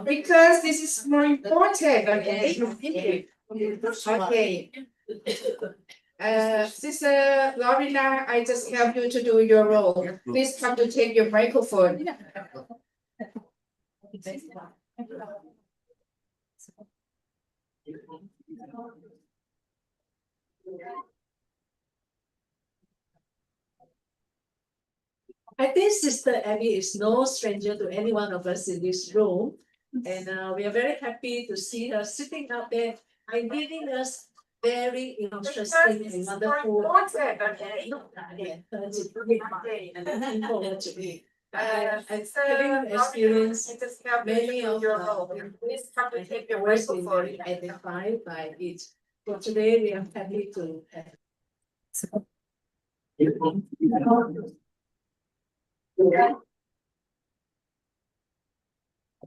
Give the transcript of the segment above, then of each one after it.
Because this is more important, okay? Okay. Sister Lorena, I just help you to do your role. Please come to take your microphone. I think Sister Abby is no stranger to any one of us in this room. And we are very happy to see her sitting up there and giving us very interesting and wonderful having experienced many of Please come to take your always been microphone. very identified by it. So today we are happy to have.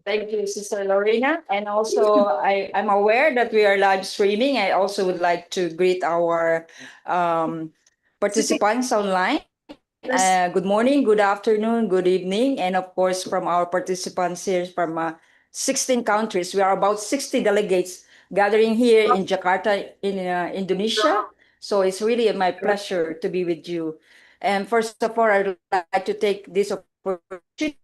Thank you, Sister Lorena. And also, I'm aware that we are live streaming. I also would like to greet our participants online. Good morning, good afternoon, good evening, and of course, from our participants here from 16 countries. We are about 60 delegates gathering here in Jakarta, in Indonesia. So it's really my pleasure to be with you. And first of all, I'd like to take this opportunity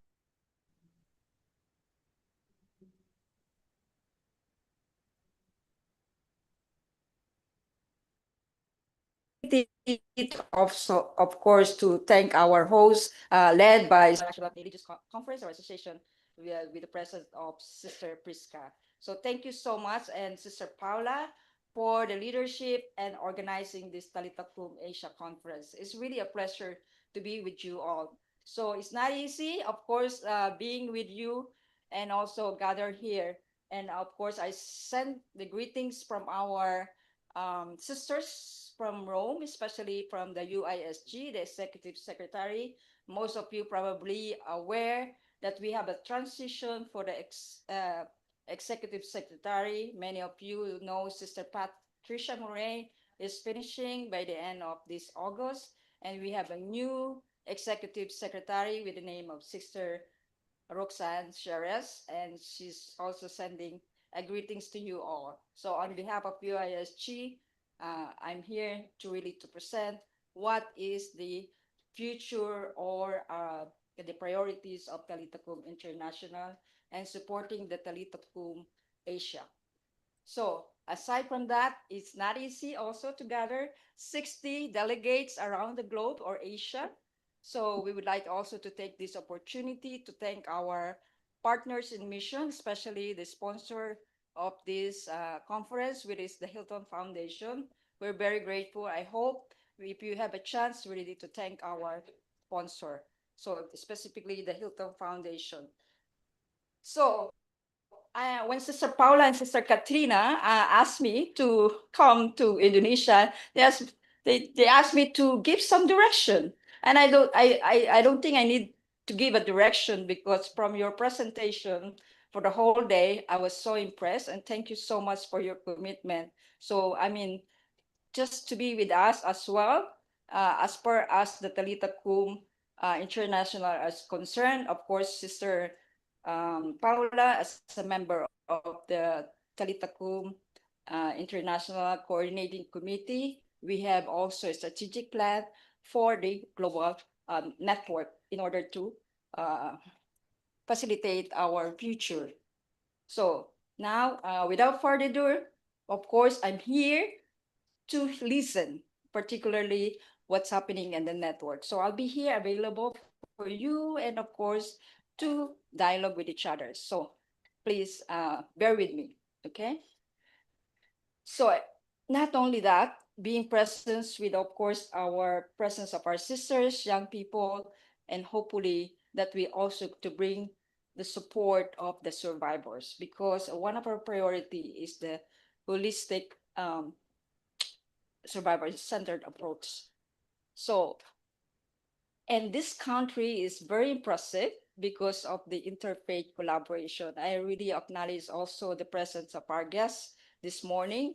of course, to thank our host, led by National Religious Conference or Association, with the presence of Sister Priska. So thank you so much, and Sister Paula, for the leadership and organizing this Talithakum Asia Conference. It's really a pleasure to be with you all. So it's not easy, of course, being with you and also gather here. And of course, I send the greetings from our sisters from Rome, especially from the UISG, the Executive Secretary. Most of you probably aware that we have a transition for the Executive Secretary. Many of you know Sister Patricia Murray is finishing by the end of this August, and we have a new Executive Secretary with the name of Sister Roxanne Sheres, and she's also sending greetings to you all. So on behalf of UISG, I'm here to really to present what is the future or the priorities of Talithakum International and supporting the Talithakum Asia. So aside from that, it's not easy also to gather 60 delegates around the globe or Asia. So we would like also to take this opportunity to thank our partners in mission, especially the sponsor of this conference, which is the Hilton Foundation. We're very grateful. I hope if you have a chance really to thank our sponsor, so specifically the Hilton Foundation. So when Sister Paula and Sister Katrina asked me to come to Indonesia, they asked me to give some direction. And I don't think I need to give a direction, because from your presentation for the whole day, I was so impressed, and thank you so much for your commitment. So, I mean, just to be with us as well, as per as the Talithakum International is concerned. Of course, Sister Paula, as a member of the Talithakum International Coordinating Committee, we have also a strategic plan for the global network in order to facilitate our future. So now, without further ado, of course, I'm here to listen, particularly what's happening in the network. So I'll be here available for you, and of course, to dialogue with each other. So please bear with me, okay? So not only that, being present with, of course, our presence of our sisters, young people, and hopefully that we also to bring the support of the survivors, because one of our priority is the holistic survivor-centered approach. So, and this country is very impressive because of the interfaith collaboration. I really acknowledge also the presence of our guests this morning.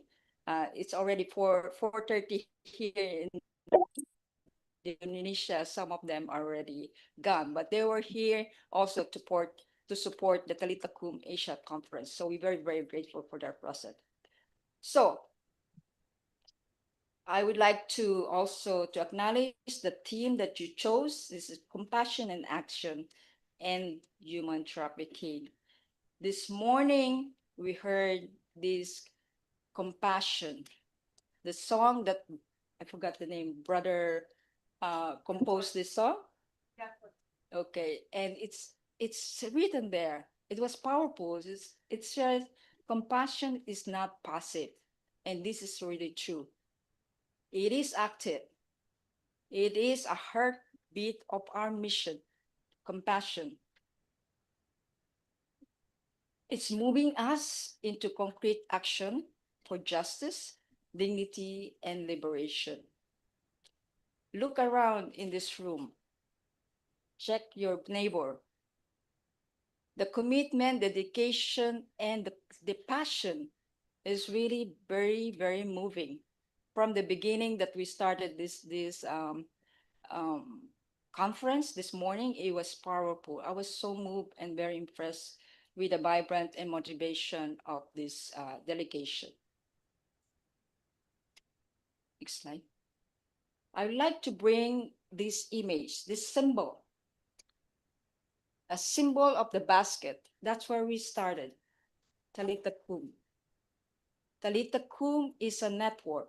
It's already 4:30 here in Indonesia. Some of them are already gone, but they were here also to support the Talithakum Asia Conference. So we're very, very grateful for their presence. So I would like to also to acknowledge the theme that you chose. This is compassion and action and human trafficking. This morning we heard this compassion, the song that I forgot the name, brother composed this song. Okay, and it's written there. It was powerful. It says compassion is not passive, and this is really true. It is active. It is a heartbeat of our mission, compassion. It's moving us into concrete action for justice, dignity, and liberation. Look around in this room. Check your neighbor. The commitment, dedication, and the passion is really very, very moving. From the beginning that we started this conference this morning, it was powerful. I was so moved and very impressed with the vibrant and motivation of this delegation. Next slide. I would like to bring this image, this symbol, a symbol of the basket. That's where we started, Talithakum. Talithakum is a network,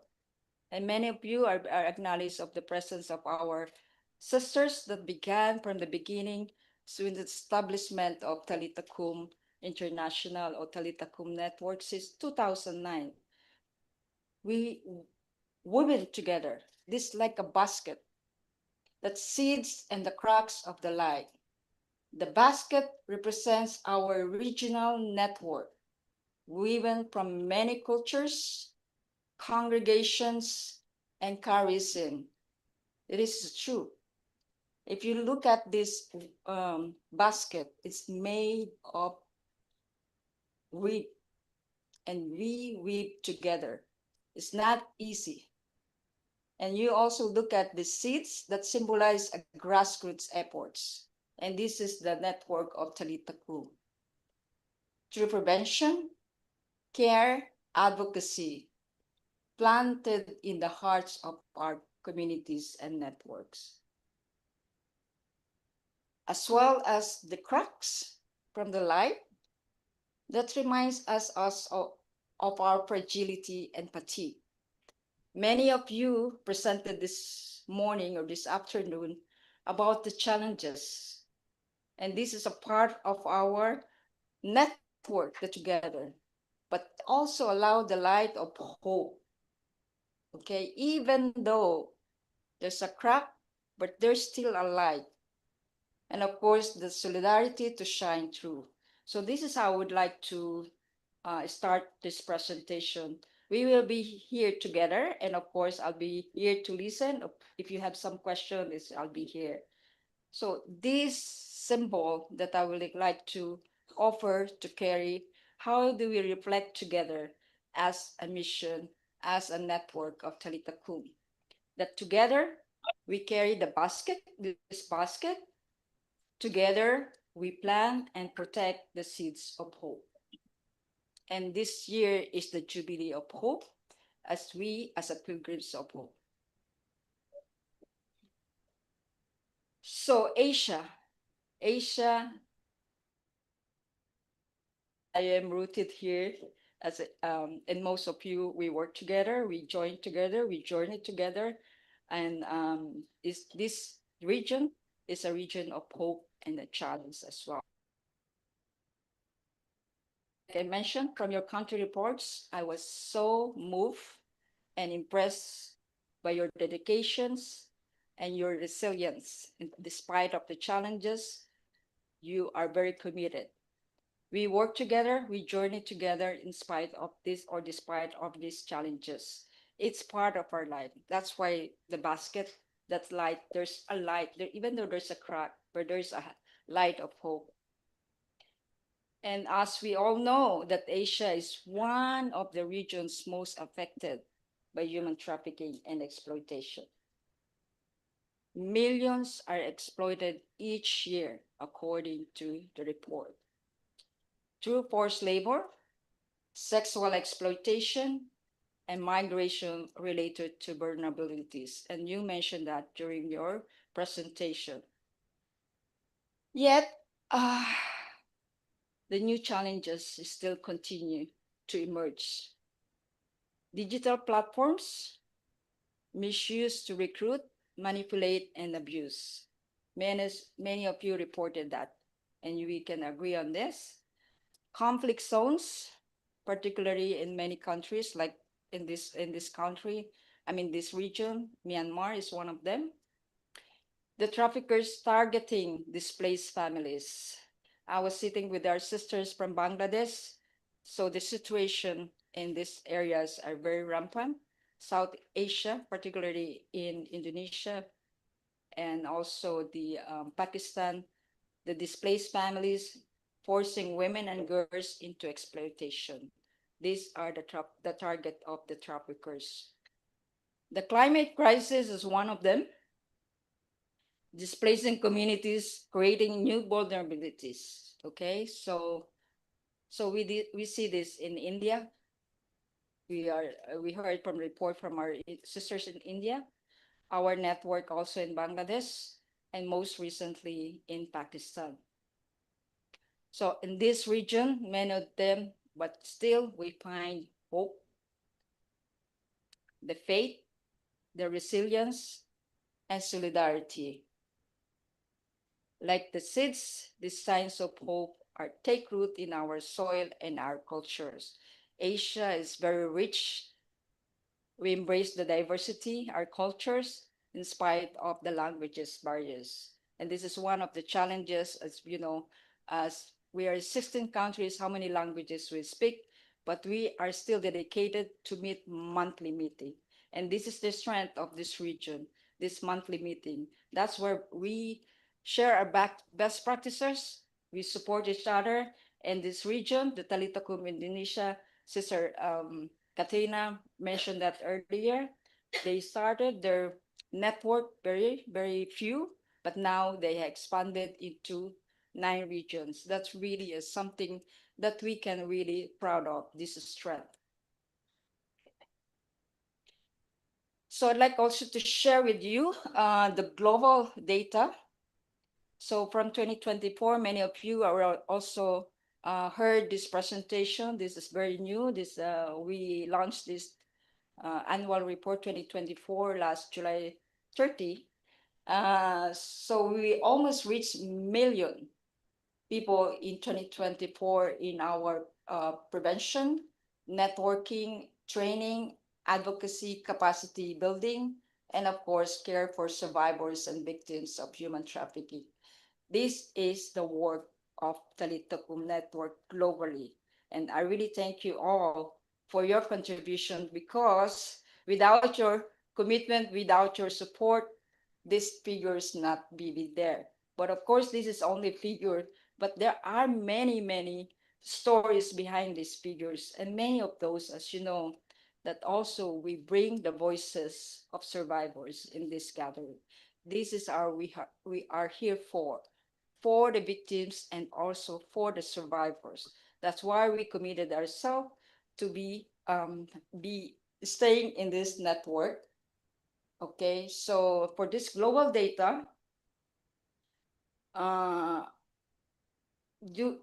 and many of you are acknowledged of the presence of our sisters that began from the beginning with the establishment of Talithakum International or Talithakum Network since 2009. We woven together, this like a basket that seeds and the cracks of the light. The basket represents our regional network, woven from many cultures, congregations, and charism. It is true. If you look at this basket, it's made of wheat, and we weave together. It's not easy. And you also look at the seeds that symbolize a grassroots efforts. And this is the network of Talithakum. Through prevention, care, advocacy, planted in the hearts of our communities and networks. As well as the cracks from the light that reminds us of our fragility and fatigue. Many of you presented this morning or this afternoon about the challenges. And this is a part of our network together, but also allow the light of hope. Okay, even though there's a crack, but there's still a light. And of course, the solidarity to shine through. So this is how I would like to start this presentation. We will be here together, and of course, I'll be here to listen. If you have some questions, I'll be here. So this symbol that I would like to offer to carry, how do we reflect together as a mission, as a network of Talithakum? That together we carry the basket, this basket. Together we plant and protect the seeds of hope. And this year is the Jubilee of Hope, as we as a pilgrims of hope. So Asia, I am rooted here as and most of you, we work together, we join together, we journey together. And this region is a region of hope and a challenge as well. Like I mentioned from your country reports, I was so moved and impressed by your dedications and your resilience. And despite of the challenges, you are very committed. We work together, we journey together in spite of this or despite of these challenges. It's part of our life. That's why the basket, that light, there's a light there, even though there's a crack, but there's a light of hope. And as we all know that Asia is one of the regions most affected by human trafficking and exploitation. Millions are exploited each year, according to the report, through forced labor, sexual exploitation, and migration related to vulnerabilities. And you mentioned that during your presentation. Yet, the new challenges still continue to emerge. Digital platforms misuse to recruit, manipulate, and abuse. Many of you reported that, and we can agree on this. Conflict zones, particularly in many countries, like in this country, this region, Myanmar is one of them. The traffickers targeting displaced families. I was sitting with our sisters from Bangladesh, so the situation in these areas are very rampant. South Asia, particularly in Indonesia, and also the Pakistan, the displaced families forcing women and girls into exploitation. These are the target of the traffickers. The climate crisis is one of them, displacing communities, creating new vulnerabilities. Okay, so we see this in India. We heard from report from our sisters in India, our network also in Bangladesh, and most recently in Pakistan. So in this region, many of them, but still we find hope, the faith, the resilience, and solidarity. Like the seeds, the signs of hope are take root in our soil and our cultures. Asia is very rich. We embrace the diversity, our cultures, in spite of the languages barriers. And this is one of the challenges, as you know, as we are 16 countries, how many languages we speak, but we are still dedicated to meet monthly meeting. And this is the strength of this region, this monthly meeting. That's where we share our best practices. We support each other in this region, the Talithakum Indonesia, Sister Katrina mentioned that earlier. They started their network very few, but now they have expanded into 9 regions. That's really something that we can really proud of, this strength. So I'd like also to share with you the global data. So from 2024, many of you are also heard this presentation. This is very new. We launched this annual report 2024 last July 30. So we almost reached million people in 2024 in our prevention, networking, training, advocacy, capacity building, and of course, care for survivors and victims of human trafficking. This is the work of Talithakum Network globally. And I really thank you all for your contribution, because without your commitment, without your support, these figures not be there. But of course, this is only figure, but there are many stories behind these figures. And many of those, as you know, that also we bring the voices of survivors in this gathering. This is we are here for the victims and also for the survivors. That's why we committed ourselves to be staying in this network. Okay, so for this global data,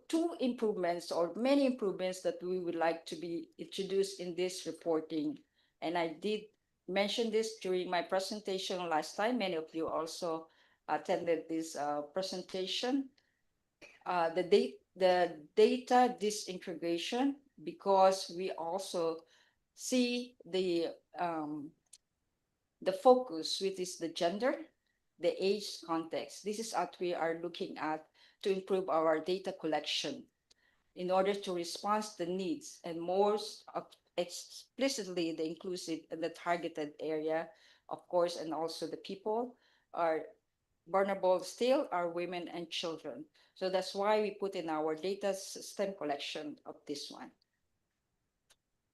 two improvements or many improvements that we would like to be introduced in this reporting. And I did mention this during my presentation last time. Many of you also attended this presentation. The data disintegration, because we also see the focus, which is the gender, the age context. This is what we are looking at to improve our data collection in order to respond to the needs, and more explicitly the inclusive and the targeted area, of course, and also the people are vulnerable still are women and children. So that's why we put in our data system collection of this one.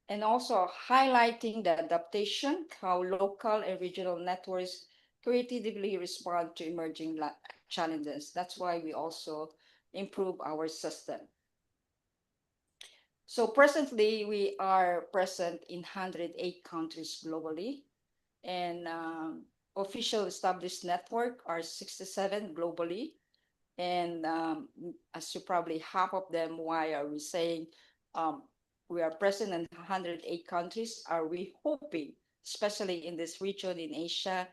And also highlighting the adaptation, how local and regional networks creatively respond to emerging challenges. That's why we also improve our system. So presently, we are present in 108 countries globally, and official established network are 67 globally. And as you probably half of them, why are we saying we are present in 108 countries? Are we hoping, especially in this region in Asia,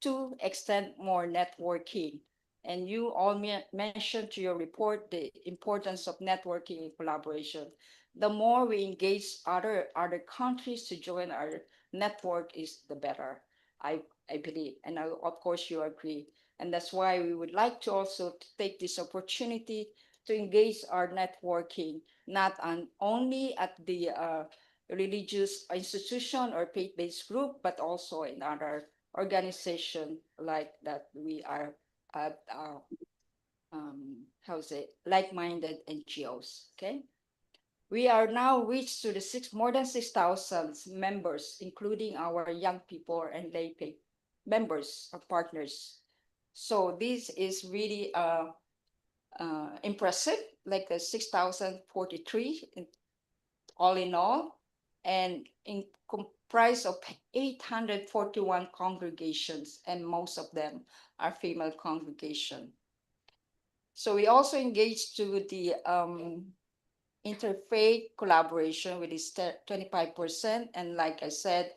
to extend more networking? And you all mentioned to your report the importance of networking and collaboration. The more we engage other countries to join our network is the better, I believe. And of course you agree. And that's why we would like to also take this opportunity to engage our networking, not only at the religious institution or faith-based group, but also in other organization like that we are at, how to say, like-minded NGOs, okay? We are now reached to the more than 6,000 members, including our young people and lay members or partners. So this is really impressive, like 6,043 all in all, and comprised of 841 congregations, and most of them are female congregation. So we also engaged to the interfaith collaboration, which is 25%. And like I said,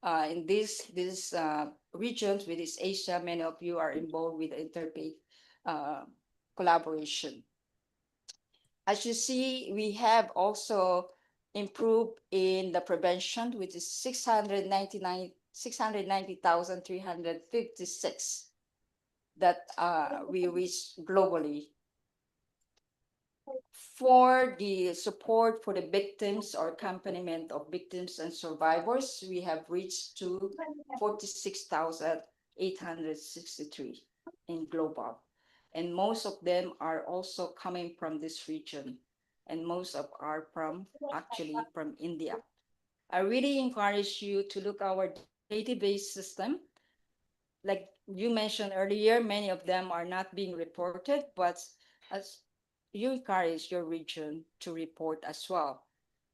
in these regions, with this Asia, many of you are involved with interfaith collaboration. As you see, we have also improved in the prevention, which is 690,356 that we reached globally. For the support for the victims or accompaniment of victims and survivors, we have reached to 46,863 in global. And most of them are also coming from this region. And most of are actually from India. I really encourage you to look our database system. Like you mentioned earlier, many of them are not being reported, but as you encourage your region to report as well.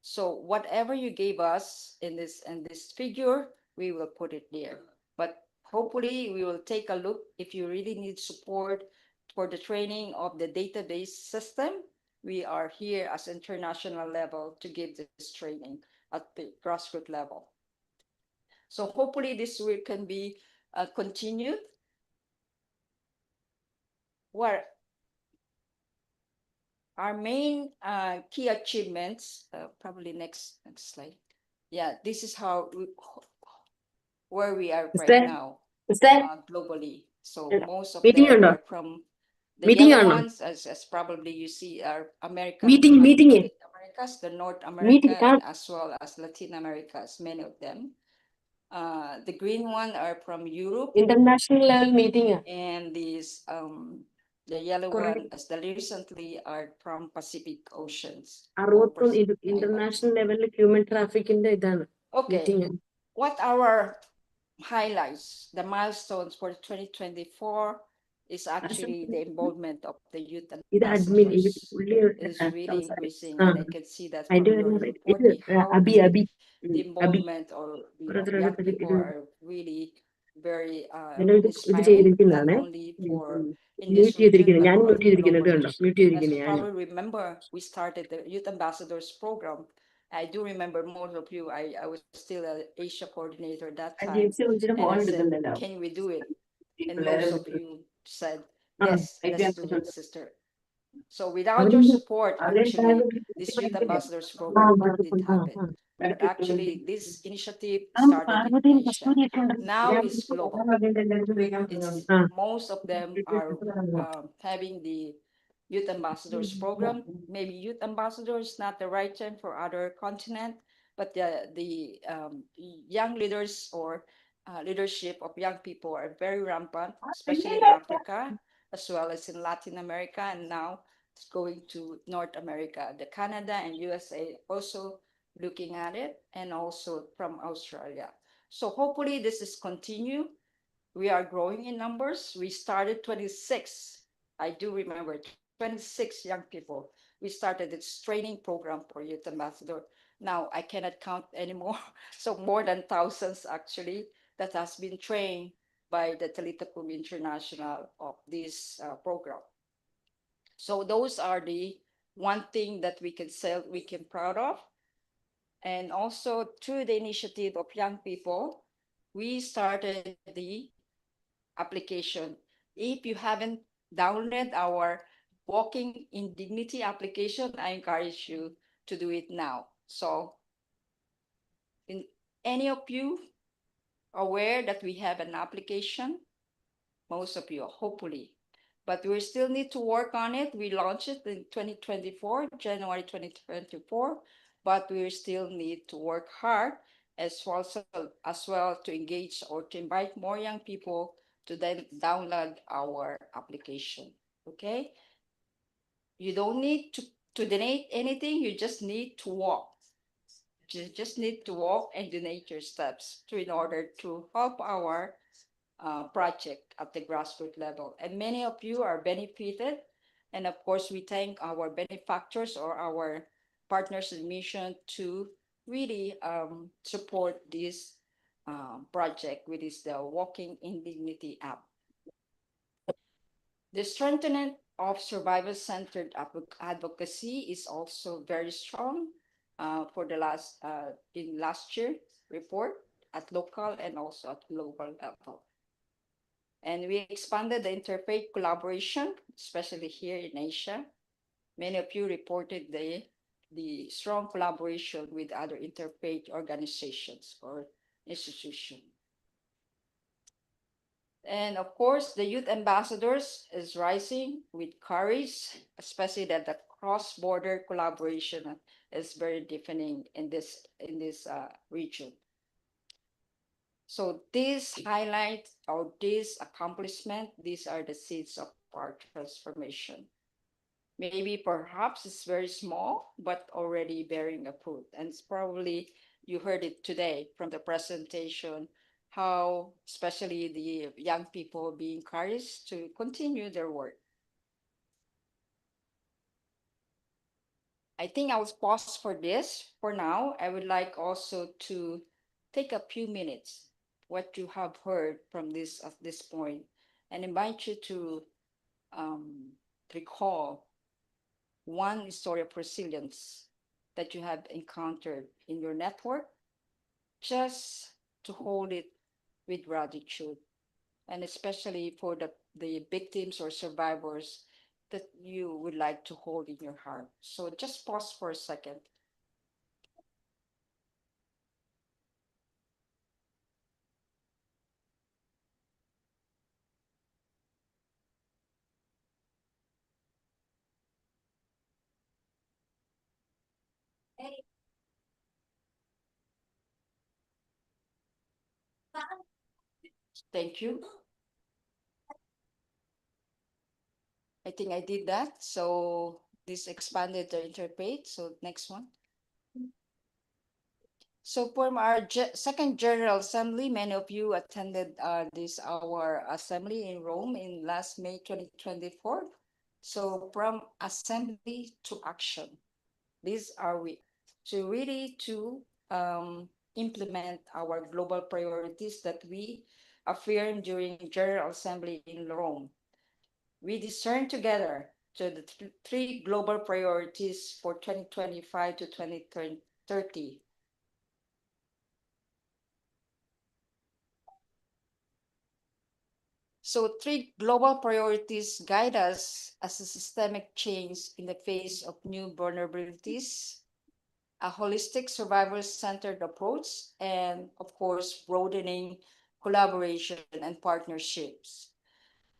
So whatever you gave us in this figure, we will put it there. But hopefully we will take a look if you really need support for the training of the database system. We are here as international level to give this training at the grassroots level. So hopefully this work can be continued. Where our main key achievements, probably next slide. Yeah, this is where we are right now globally. So most of them are from the yellow ones, as probably you see, are Americas, the North America, and as well as Latin Americas, many of them. The green one are from Europe. International level meeting. And these the yellow one as the recently are from Pacific Oceans. International level human trafficking Okay. What our highlights, the milestones for 2024 is actually the involvement of the youth ambassadors is really increasing, and I can see that from your report how the involvement or young people are really very inspiring, not only for in this region but also globally. As you probably remember, we started the Youth Ambassadors Program. I do remember most of you. I was still an Asia coordinator that time, and I said, "Can we do it?" And most of you said, "Yes, let's do it, sister." So without your support, actually, this Youth Ambassadors Program didn't happen. But actually, this initiative started in Asia. Now it's global. It's most of them are having the Youth Ambassadors Program. Maybe Youth Ambassador is not the right term for other continent, but the young leaders or leadership of young people are very rampant, especially in Africa, as well as in Latin America, and now it's going to North America. The Canada and USA also looking at it, and also from Australia. So hopefully this is continue. We are growing in numbers. We started 26. I do remember 26 young people. We started this training program for youth ambassador. Now I cannot count anymore. So more than thousands actually that has been trained by the Talithakum International of this program. So those are the one thing that we can say we can proud of. And also through the initiative of young people, we started the application. If you haven't downloaded our Walking in Dignity application, I encourage you to do it now. So in any of you aware that we have an application? Most of you, hopefully. But we still need to work on it. We launched it in 2024, January 2024, but we still need to work hard as well to engage or to invite more young people to then download our application. Okay? You don't need to donate anything, you just need to walk. You just need to walk and donate your steps in order to help our project at the grassroots level. And many of you are benefited. And of course, we thank our benefactors or our partners in mission to really support this project, which is the Walking in Dignity app. The strengthening of survival-centered advocacy is also very strong for the last year report at local and also at global level. And we expanded the interfaith collaboration, especially here in Asia. Many of you reported the strong collaboration with other interfaith organizations or institutions. And of course, the youth ambassadors is rising with courage, especially that the cross-border collaboration is very deepening in this region. So this highlight or this accomplishment, these are the seeds of our transformation. Maybe perhaps it's very small, but already bearing a fruit. And it's probably, you heard it today from the presentation, how especially the young people being encouraged to continue their work. I think I'll pause for this for now. I would like also to take a few minutes what you have heard from this at this point and invite you to recall one story of resilience that you have encountered in your network, just to hold it with gratitude, and especially for the victims or survivors that you would like to hold in your heart. So just pause for a second. Thank you. I think I did that. So this expanded the interfaith. So next one. So from our second General Assembly, many of you attended our assembly in Rome in last May 2024. So from assembly to action, these are we to really implement our global priorities that we affirmed during General Assembly in Rome. We discern together to the three global priorities for 2025 to 2030. So three global priorities guide us as a systemic change in the face of new vulnerabilities, a holistic survival-centered approach, and of course, broadening collaboration and partnerships.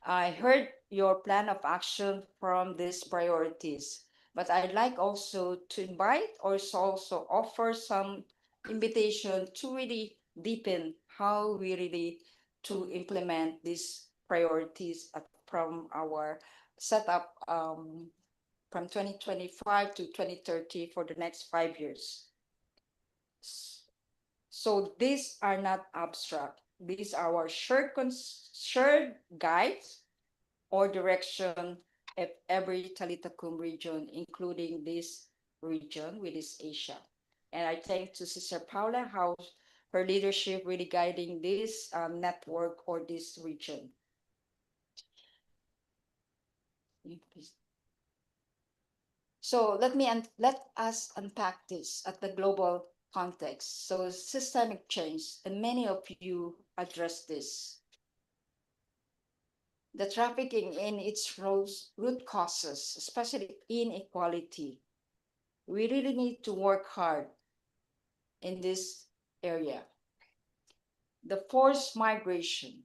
I heard your plan of action from these priorities, but I'd like also to invite or also offer some invitation to really deepen how we really to implement these priorities from our setup from 2025 to 2030 for the next 5 years. So these are not abstract. these are our shared guides or direction of every Talithakum region, including this region, which is Asia. And I thank to Sister Paula how her leadership really guiding this network or this region. So let us unpack this at the global context. So systemic change, and many of you address this. The trafficking in its root causes, especially inequality. We really need to work hard in this area. The forced migration,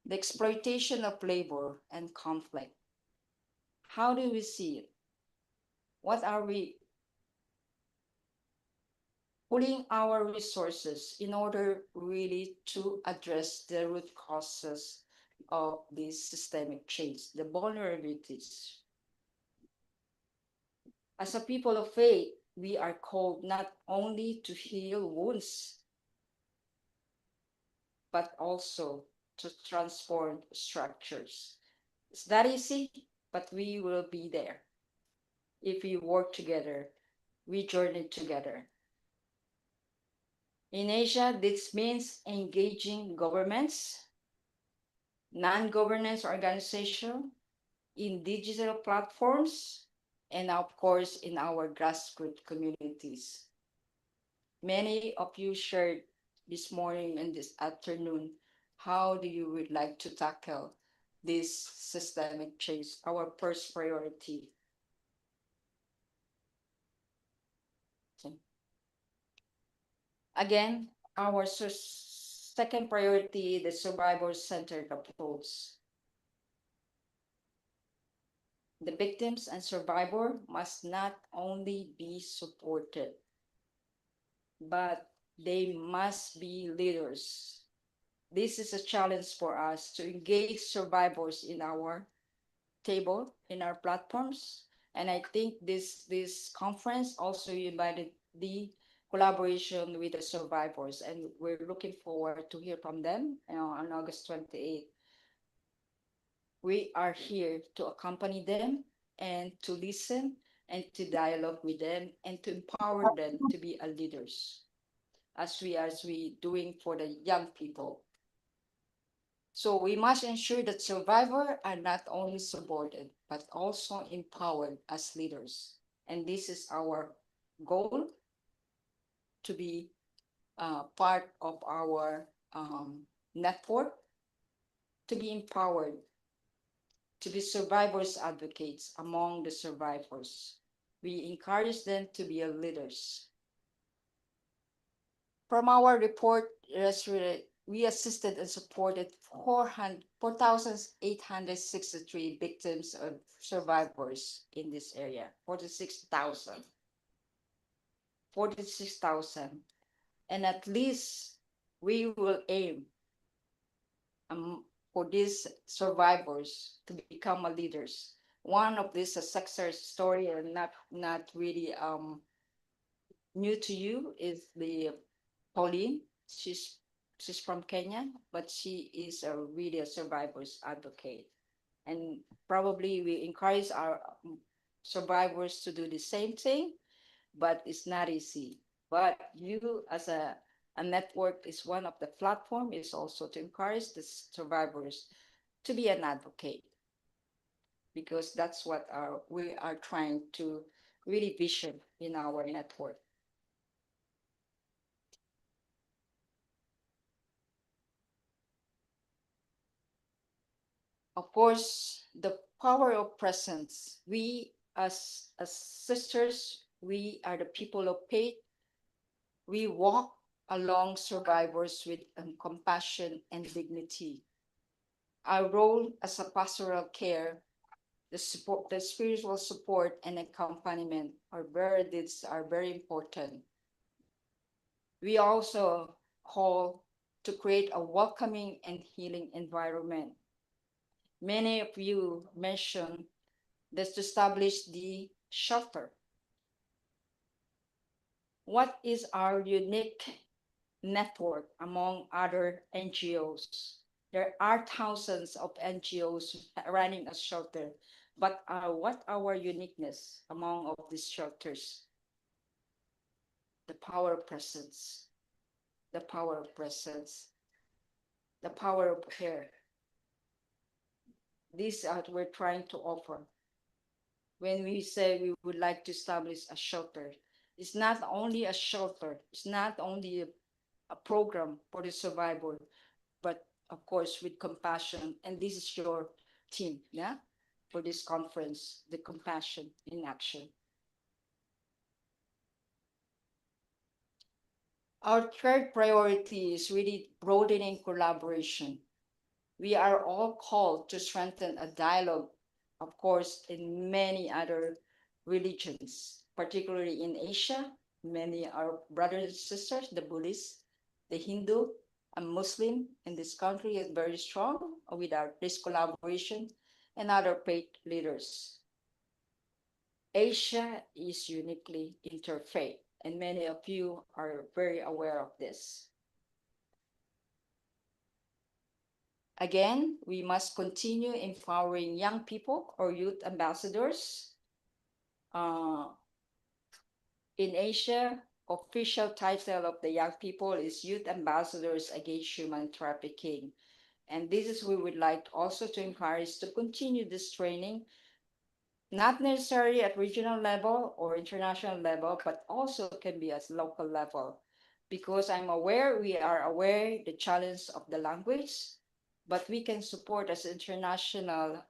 the exploitation of labor and conflict. How do we see it? What are we putting our resources in order really to address the root causes of this systemic change, the vulnerabilities? As a people of faith, we are called not only to heal wounds, but also to transform structures. It's not easy, but we will be there. If we work together, we journey together. In Asia, this means engaging governments, non-governance organizations, in digital platforms, and of course, in our grassroots communities. Many of you shared this morning and this afternoon, how do you would like to tackle this systemic change, our first priority? Again, our second priority, the survivor-centered approach. The victims and survivor must not only be supported, but they must be leaders. This is a challenge for us to engage survivors in our table, in our platforms. And I think this conference also invited the collaboration with the survivors, and we're looking forward to hear from them on August 28th. We are here to accompany them and to listen and to dialogue with them and to empower them to be a leaders, as we doing for the young people. So we must ensure that survivors are not only supported, but also empowered as leaders. And this is our goal, to be part of our network, to be empowered, to be survivors advocates among the survivors. We encourage them to be leaders. From our report, we assisted and supported 4,863 victims of survivors in this area, 46,000. 46,000. And at least we will aim for these survivors to become leaders. One of these, a success story, and not really new to you, is the Pauline. She's from Kenya, but she is really a survivors advocate. And probably we encourage our survivors to do the same thing, but it's not easy. But you as a network is one of the platform, is also to encourage the survivors to be an advocate, because that's what we are trying to really vision in our network. Of course, the power of presence. We as sisters, we are the people of faith. We walk along survivors with compassion and dignity. Our role as a pastoral care, the spiritual support and accompaniment are very important. We also call to create a welcoming and healing environment. Many of you mentioned this to establish the shelter. What is our unique network among other NGOs. There are thousands of NGOs running a shelter, but what our uniqueness among of these shelters? The power of presence, the power of presence, the power of care. This is what we're trying to offer. When we say we would like to establish a shelter, it's not only a shelter, it's not only a program for the survival, but of course with compassion. And this is your team, yeah, for this conference, the compassion in action. Our third priority is really broadening collaboration. We are all called to strengthen a dialogue, of course, in many other religions, particularly in Asia. Many are brothers and sisters, the Buddhists, the Hindu, and Muslim in this country is very strong without this collaboration and other faith leaders. Asia is uniquely interfaith, and many of you are very aware of this. Again, we must continue empowering young people or youth ambassadors. In Asia, official title of the young people is Youth Ambassadors Against Human Trafficking. And this is we would like also to encourage to continue this training, not necessarily at regional level or international level, but also can be at local level. Because we are aware the challenge of the language, but we can support as international,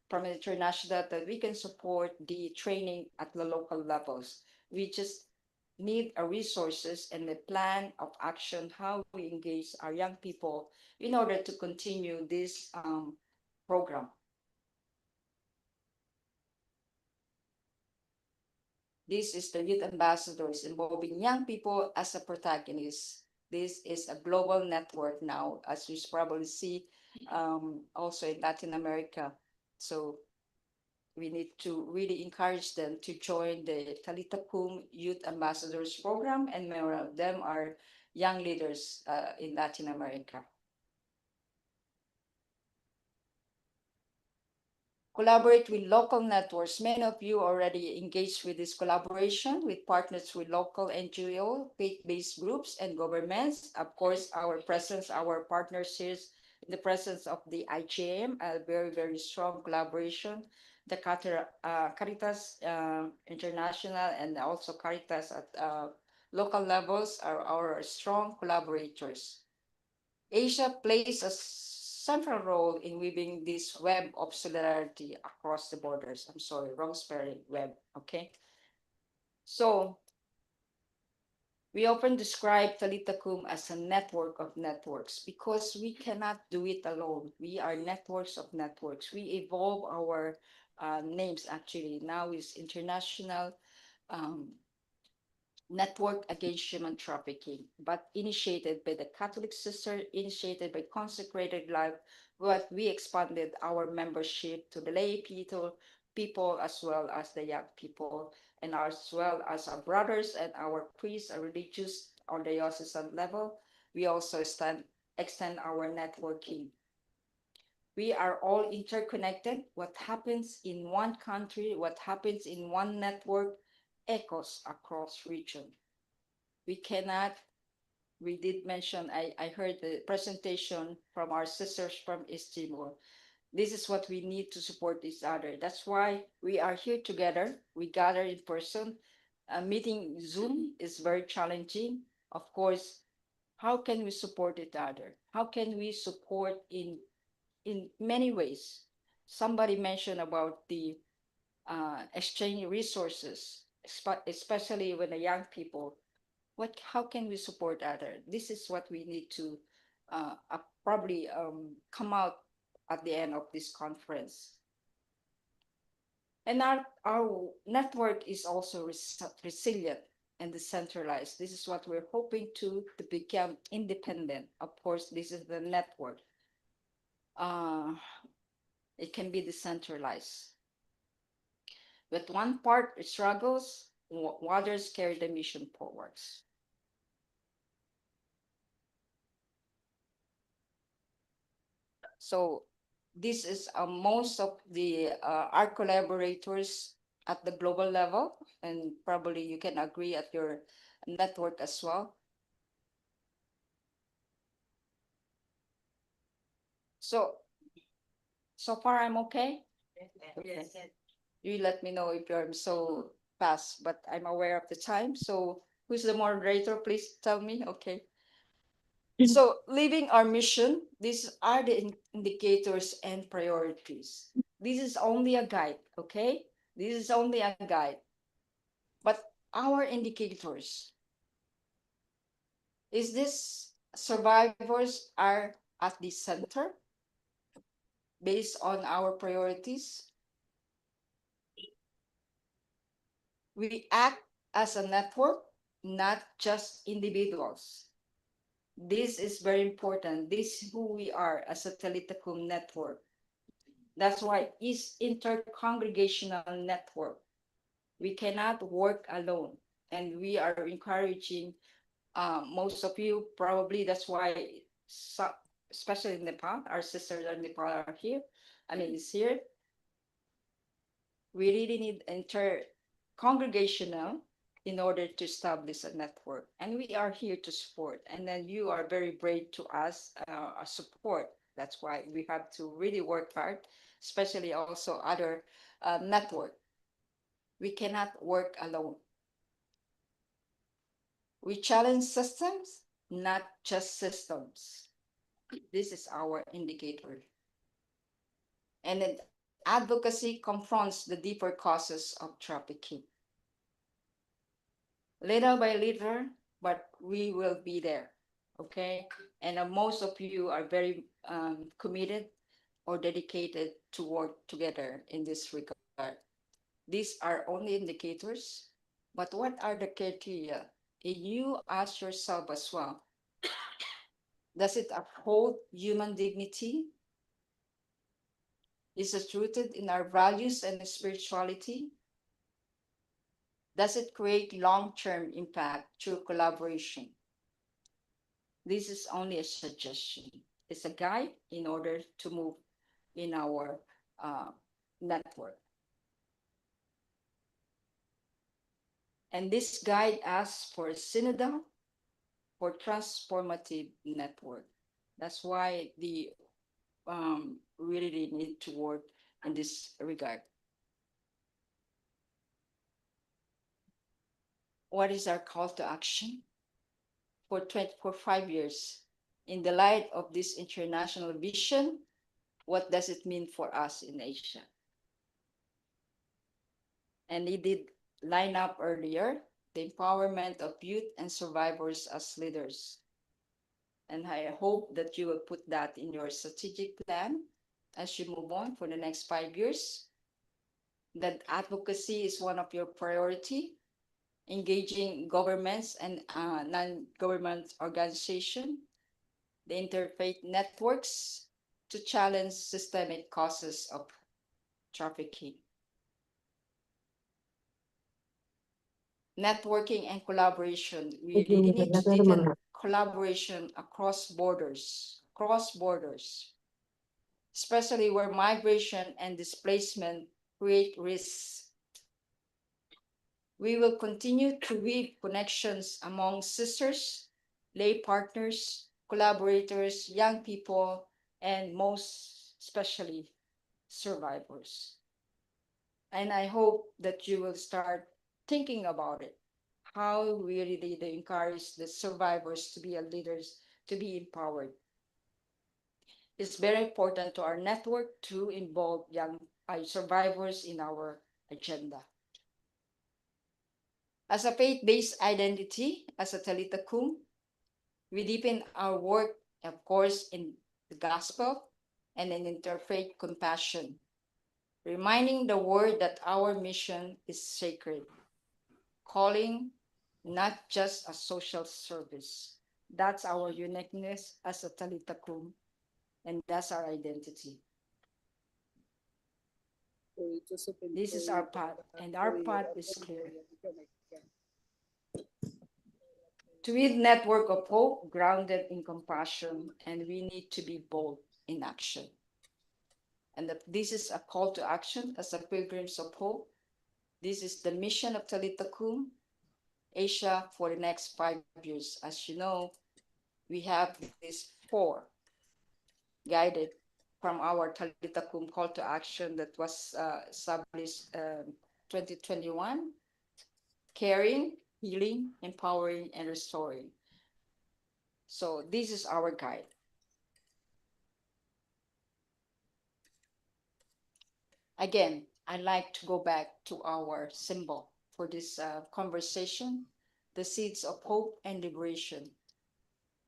from international, that we can support the training at the local levels. We just need a resources and a plan of action, how we engage our young people in order to continue this program. This is the Youth Ambassadors involving young people as a protagonist. This is a global network now, as you probably see, also in Latin America. So we need to really encourage them to join the Talithakum Youth Ambassadors Program, and many of them are young leaders in Latin America. Collaborate with local networks. Many of you already engaged with this collaboration with partners with local NGO, faith-based groups, and governments. Of course, our presence, our partnerships, in the presence of the IGM, a very, very strong collaboration. The Caritas International and also Caritas at local levels are our strong collaborators. Asia plays a central role in weaving this web of solidarity across the borders. I'm sorry, wrong spelling, web, okay? So we often describe Talithakum as a network of networks because we cannot do it alone. We are networks of networks. We evolve our names actually. Now is International Network Against Human Trafficking, but initiated by the Catholic Sister, initiated by Consecrated Life, but we expanded our membership to the lay people as well as the young people, and as well as our brothers and our priests, our religious on the diocesan level. We also extend our networking. We are all interconnected. What happens in one country, what happens in one network, echoes across region. We did mention, I heard the presentation from our sisters from East Timor. This is what we need to support each other. That's why we are here together. We gather in person. Meeting Zoom is very challenging. Of course, how can we support each other? How can we support in many ways? Somebody mentioned about the exchange resources, especially when the young people. How can we support others? This is what we need to probably come out at the end of this conference. And our network is also resilient and decentralized. This is what we're hoping to become independent. Of course, this is the network. It can be decentralized. But one part struggles, others carry the mission forwards. So this is most of the our collaborators at the global level, and probably you can agree at your network as well. So far I'm okay. Yes. You let me know if you're so fast, but I'm aware of the time. So who's the moderator? Please tell me. Okay. So leaving our mission, these are the indicators and priorities. This is only a guide, okay? This is only a guide. But our indicators is this survivors are at the center based on our priorities. We act as a network, not just individuals. This is very important. This is who we are as a Talithakum network. That's why it's intercongregational network. We cannot work alone. And we are encouraging most of you, probably that's why, especially in Nepal, our sisters in Nepal are here. Is here. We really need congregational in order to establish a network. And we are here to support. And then you are very brave to us, support. That's why we have to really work hard, especially also other network. We cannot work alone. We challenge systems, not just systems. This is our indicator. And then advocacy confronts the deeper causes of trafficking. Little by little, but we will be there, okay? And most of you are very committed or dedicated to work together in this regard. These are only indicators, but what are the criteria? And you ask yourself as well, does it uphold human dignity? Is it rooted in our values and spirituality? Does it create long-term impact through collaboration? This is only a suggestion. It's a guide in order to move in our network. And this guide asks for a synodal, for transformative network. That's why we really need to work in this regard. What is our call to action? For 5 years, in the light of this international vision, what does it mean for us in Asia? And he did line up earlier, the empowerment of youth and survivors as leaders. And I hope that you will put that in your strategic plan as you move on for the next 5 years. That advocacy is one of your priority, engaging governments and non-government organizations, the interfaith networks to challenge systemic causes of trafficking. Networking and collaboration. We really need to deepen collaboration across borders, especially where migration and displacement create risks. We will continue to weave connections among sisters, lay partners, collaborators, young people, and most especially survivors. And I hope that you will start thinking about it, how we really encourage the survivors to be leaders, to be empowered. It's very important to our network to involve young survivors in our agenda. As a faith-based identity, as a Talithakum, we deepen our work, of course, in the gospel and in interfaith compassion, reminding the world that our mission is sacred, calling not just a social service. That's our uniqueness as a Talithakum, and that's our identity. This is our path, and our path is clear. To build network of hope grounded in compassion, and we need to be bold in action. and that this is a call to action as a pilgrims of hope. This is the mission of Talithakum, Asia for the next 5 years. As you know, we have these four guided from our Talithakum call to action that was established 2021, caring, healing, empowering, and restoring. So this is our guide. Again, I'd like to go back to our symbol for this conversation, the seeds of hope and liberation.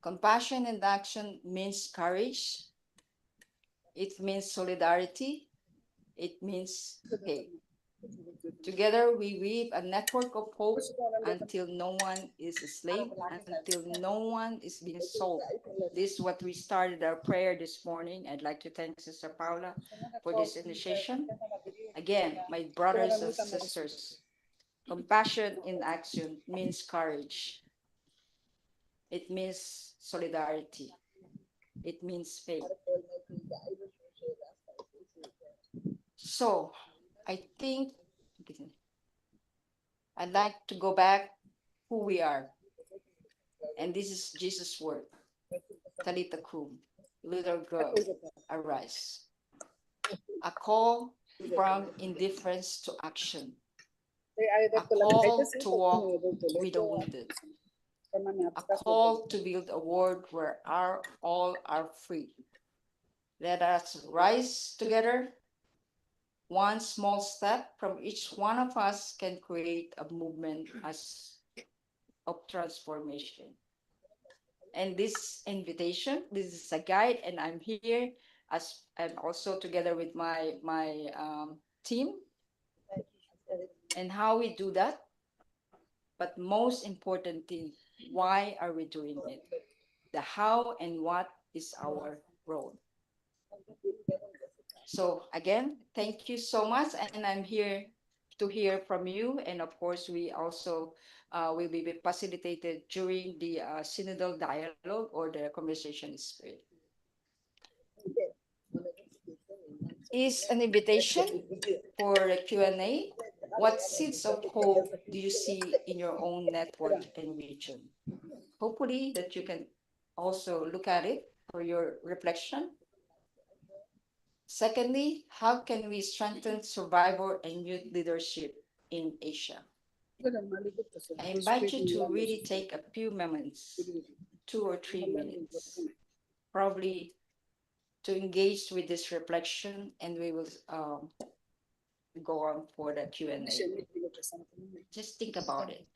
Compassion and action means courage. It means solidarity. It means faith. Together, we weave a network of hope until no one is a slave, until no one is being sold. This is what we started our prayer this morning. I'd like to thank Sister Paula for this initiation. Again, my brothers and sisters, compassion in action means courage. It means solidarity. It means faith. So, I think I'd like to go back who we are. And this is Jesus' word. Talithakum, little girl, arise. A call from indifference to action. A call to walk with the wounded. A call to build a world where all are free. Let us rise together. One small step from each one of us can create a movement of transformation. And this invitation, this is a guide, and I'm here as and also together with my team. And how we do that, but most important thing, why are we doing it? The how and what is our role. So again, thank you so much, and I'm here to hear from you. And of course, we also will be facilitated during the synodal dialogue or the conversation spirit. Is an invitation for a Q&A. What seeds of hope do you see in your own network and region? Hopefully that you can also look at it for your reflection. Secondly, how can we strengthen survivor and youth leadership in Asia? I invite you to really take a few moments, 2 or 3 minutes, probably to engage with this reflection, and we will go on for the Q&A. Just think about it.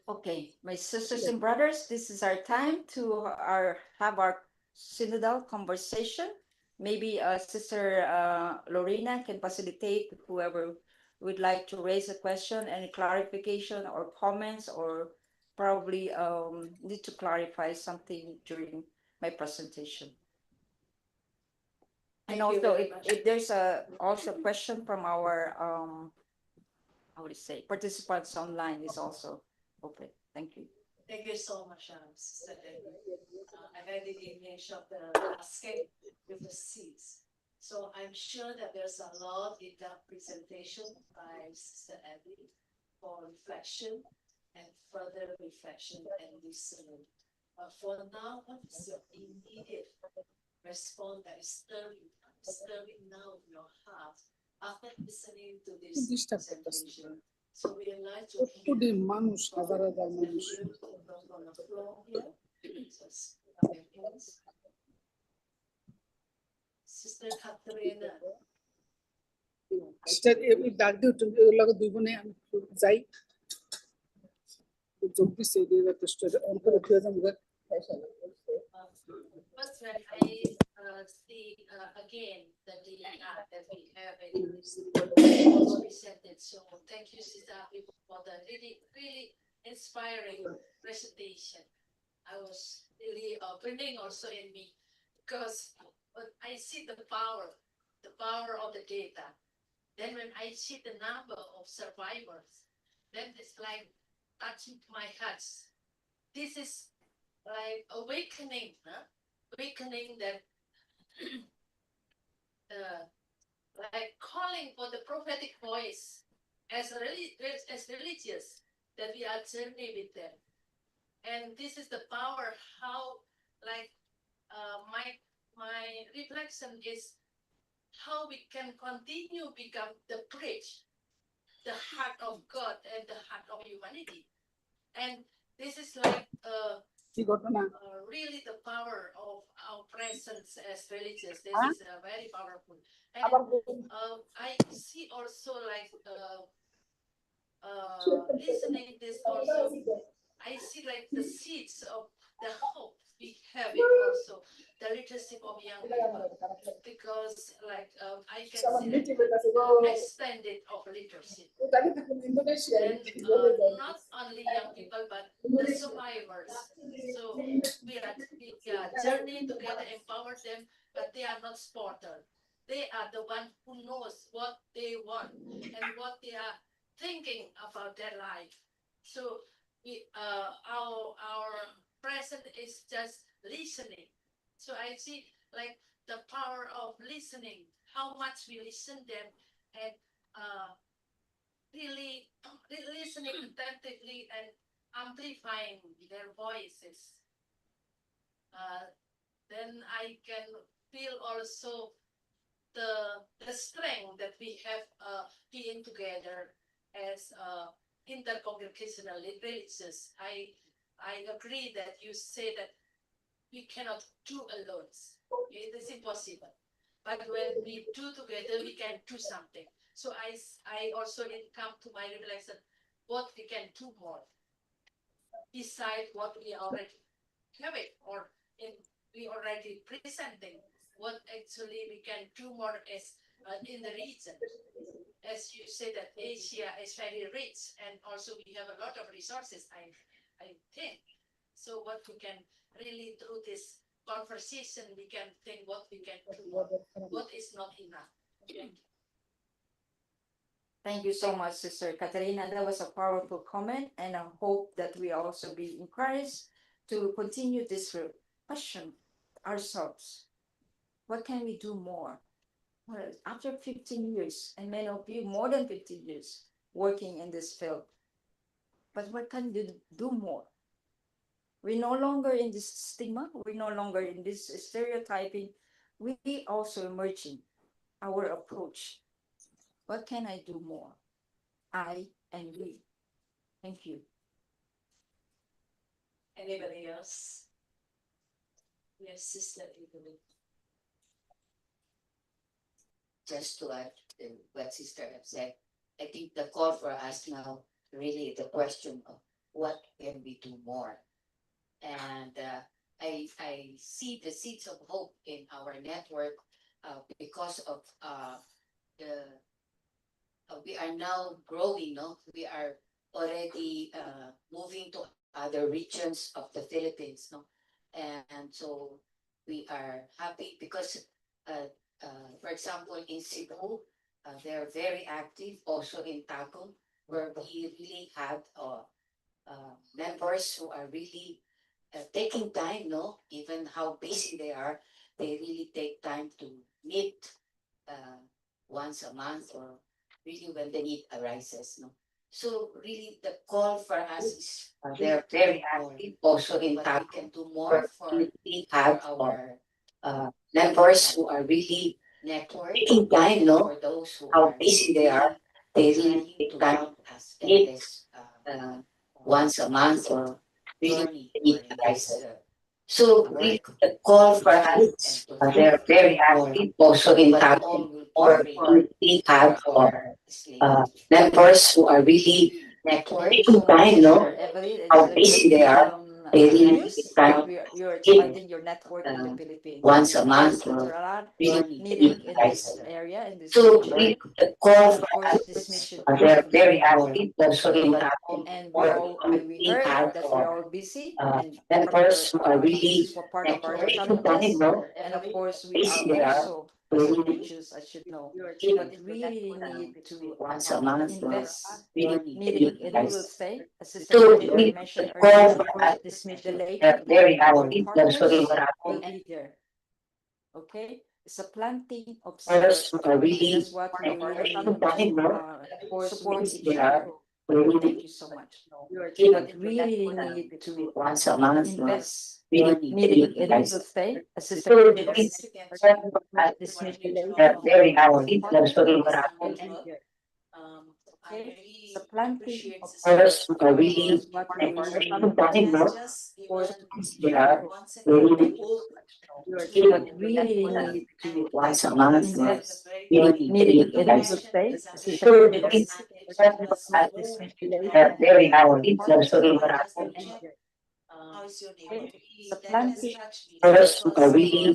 Okay, my sisters and brothers, this is our time to have our synodal conversation. Maybe Sister Lorena can facilitate whoever would like to raise a question, any clarification or comments, or probably need to clarify something during my presentation. And also, if there's also a question from our how would you say, participants online is also open. Thank you. Thank you so much, Sister Debbie. I had the image of the basket with the seeds. So I'm sure that there's a lot in that presentation by Sister Abby for reflection and further reflection and listening. But for now, what is your immediate response that is stirring now in your heart after listening to this presentation? So we would like to প্রত্যেকটি মানুষ হাজার হাজার মানুষ on the floor here. Just put up your hands. Sister Katerina. Sister ডাক দিয়ে ওর লগে দুই বোনে আমি যাই যোগ দিচ্ছে এই যথেষ্ট অন্তরে দিয়ে যাবো First, when I see again the art that we have in this presented, so thank you, Sister Abby, for the really inspiring presentation. I was really burning also in me because when I see the power of the data. Then when I see the number of survivors, then it's like touching my heart. This is like awakening, awakening that like calling for the prophetic voice as religious, that we are journey with them. And this is the power how like my reflection is how we can continue become the bridge, the heart of God and the heart of humanity. And this is like কি ঘটনা really the power of our presence as religious. This Huh? is very powerful. And আবার I see also like listening this also, I see like the seeds of the hope we have it also, the leadership of young people, because like I can see that extended of leadership. Indonesia And not only young people, but the survivors. So we are journeying together, empower them, but they are not spotter. They are the one who knows what they want and what they are thinking about their life. So we our present is just listening. So I see like the power of listening, how much we listen them and really listening attentively and amplifying their voices. Then I can feel also the strength that we have being together as intercongregational religious. I agree that you say that we cannot do alone. It is impossible. But when we do together, we can do something. So I also come to my reflection, what we can do more beside what we already have it or we already presenting. What actually we can do more is in the region. As you say that Asia is very rich and also we have a lot of resources, I think. So what we can really through this conversation, we can think what we can do more, what is not enough. Thank you. Thank you so much, Sister Katerina. That was a powerful comment, and I hope that we also be encouraged to continue this question ourselves. What can we do more? Well, after 15 years, and many of you more than 15 years working in this field, but what can you do more? We're no longer in this stigma. We're no longer in this stereotyping. We also emerging our approach. What can I do more? I and we. Thank you. Anybody else? Yes, Sister Evelyn. Just to add to what Sister have said, I think the call for us now really the question of what can we do more, and I see the seeds of hope in our network because of the we are now growing. No, we are already moving to other regions of the Philippines. No, and so we are happy because. For example, in Cebu, they're very active. Also in Tagum, where we really had members who are really taking time, no, even how busy they are, they really take time to meet uh, once a month or really when the need arises, no. So really the call for us is they're very active also in what we can do more for our members who are really taking time, no, for those who how busy they are, they really take time us in this once a month or really need arises. So really the call for us, they're very active also in tackling more we have members who are really taking So, time, no, Sister Evelyn, how it's good busy to they hear are. from They really news take that time you're in expanding your network in the Philippines. And once of a course, month there's or a lot really needed need in this arises. area, in this So region. really the call And of for course, this us, mission they're is very very active important. also in tackling And more we we heard have that you're all busy, and members who are this really is for part of our taking time, challenges. no, And of course, we are busy they are. also They as really religious, as you know, but give really need to once a month or invest really needing, need and we will arises. stay, as Sister So Catherine we mentioned call earlier, for us, this the lady they're and very our active also in partners will tackling be there. Okay, it's a planting of members seeds, who are and really that's what we really taking need time, to no, support busy each they are. other. They really Thank you so much. give But really need to once a month or invest really needing, need and we will arises. stay, as Sister So Catherine we mentioned, call for us, this mission they're very our active partners also in will tackling be there. Okay, it's a planting of members seeds, who are and really that's what we really taking need time, to no, support busy each they other. are. They really give But really need to once a month or invest really needing, and we will arises. stay, as Sister So Catherine we call for us, this they're very our active partners also in will tackling be there. Okay, it's a planting of members who seeds, are and really that's what we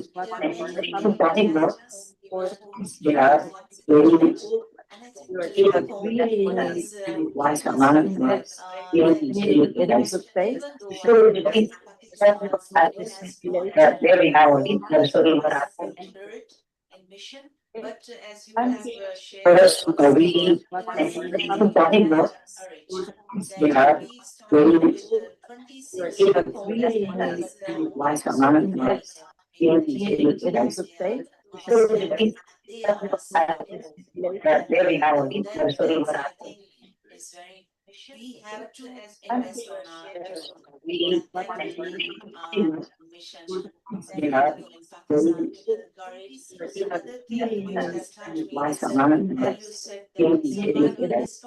really taking need time, to no, support busy they each are. other. They really But really need to once a month or invest really needing, and we will arises. stay, So we call for us, they're very active also in tackling okay, members who are really what we really taking need time, no, busy they are. They really but really need to once a month or invest really needing, and we will arises. stay, So we call for us, they're very active also in tackling planting really what we really taking need time, no, busy they are. They really need really to once a month or invest really needing, and we arises.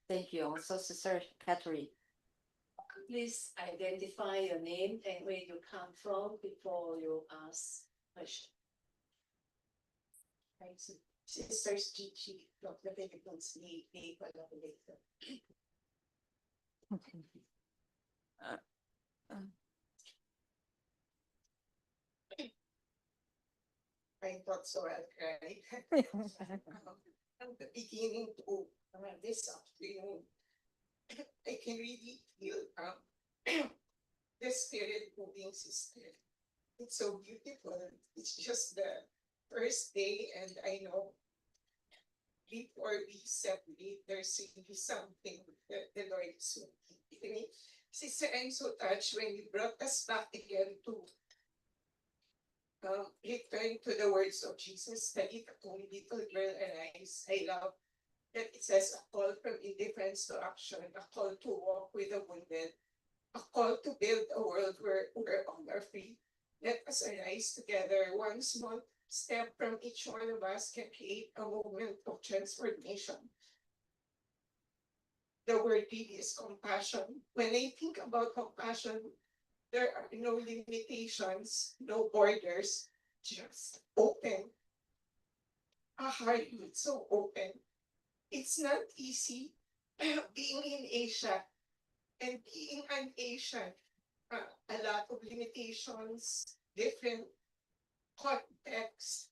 thank you also, Sister Catherine. Please identify your name and where you come from before you ask question. Thanks. Sisters Gigi from the Philippines, the collaborator. I thought so, I'll cry. At the beginning to this afternoon, I can really feel the spirit moving, sister. It's so beautiful. It's just the first day, and I know before we separate, there's really something that the Lord is giving me. Sister, I'm so touched when you brought us back again to return to the words of Jesus, Talithakum, little girl, arise. I love that it says a call from indifference to action, a call to walk with the wounded, a call to build a world where all are free. Let us arise together. One small step from each one of us can create a moment of transformation. The word really is compassion. When I think about compassion, there are no limitations, no borders, just open. A heart that's so open. It's not easy being in Asia and being an Asian. A lot of limitations, different context,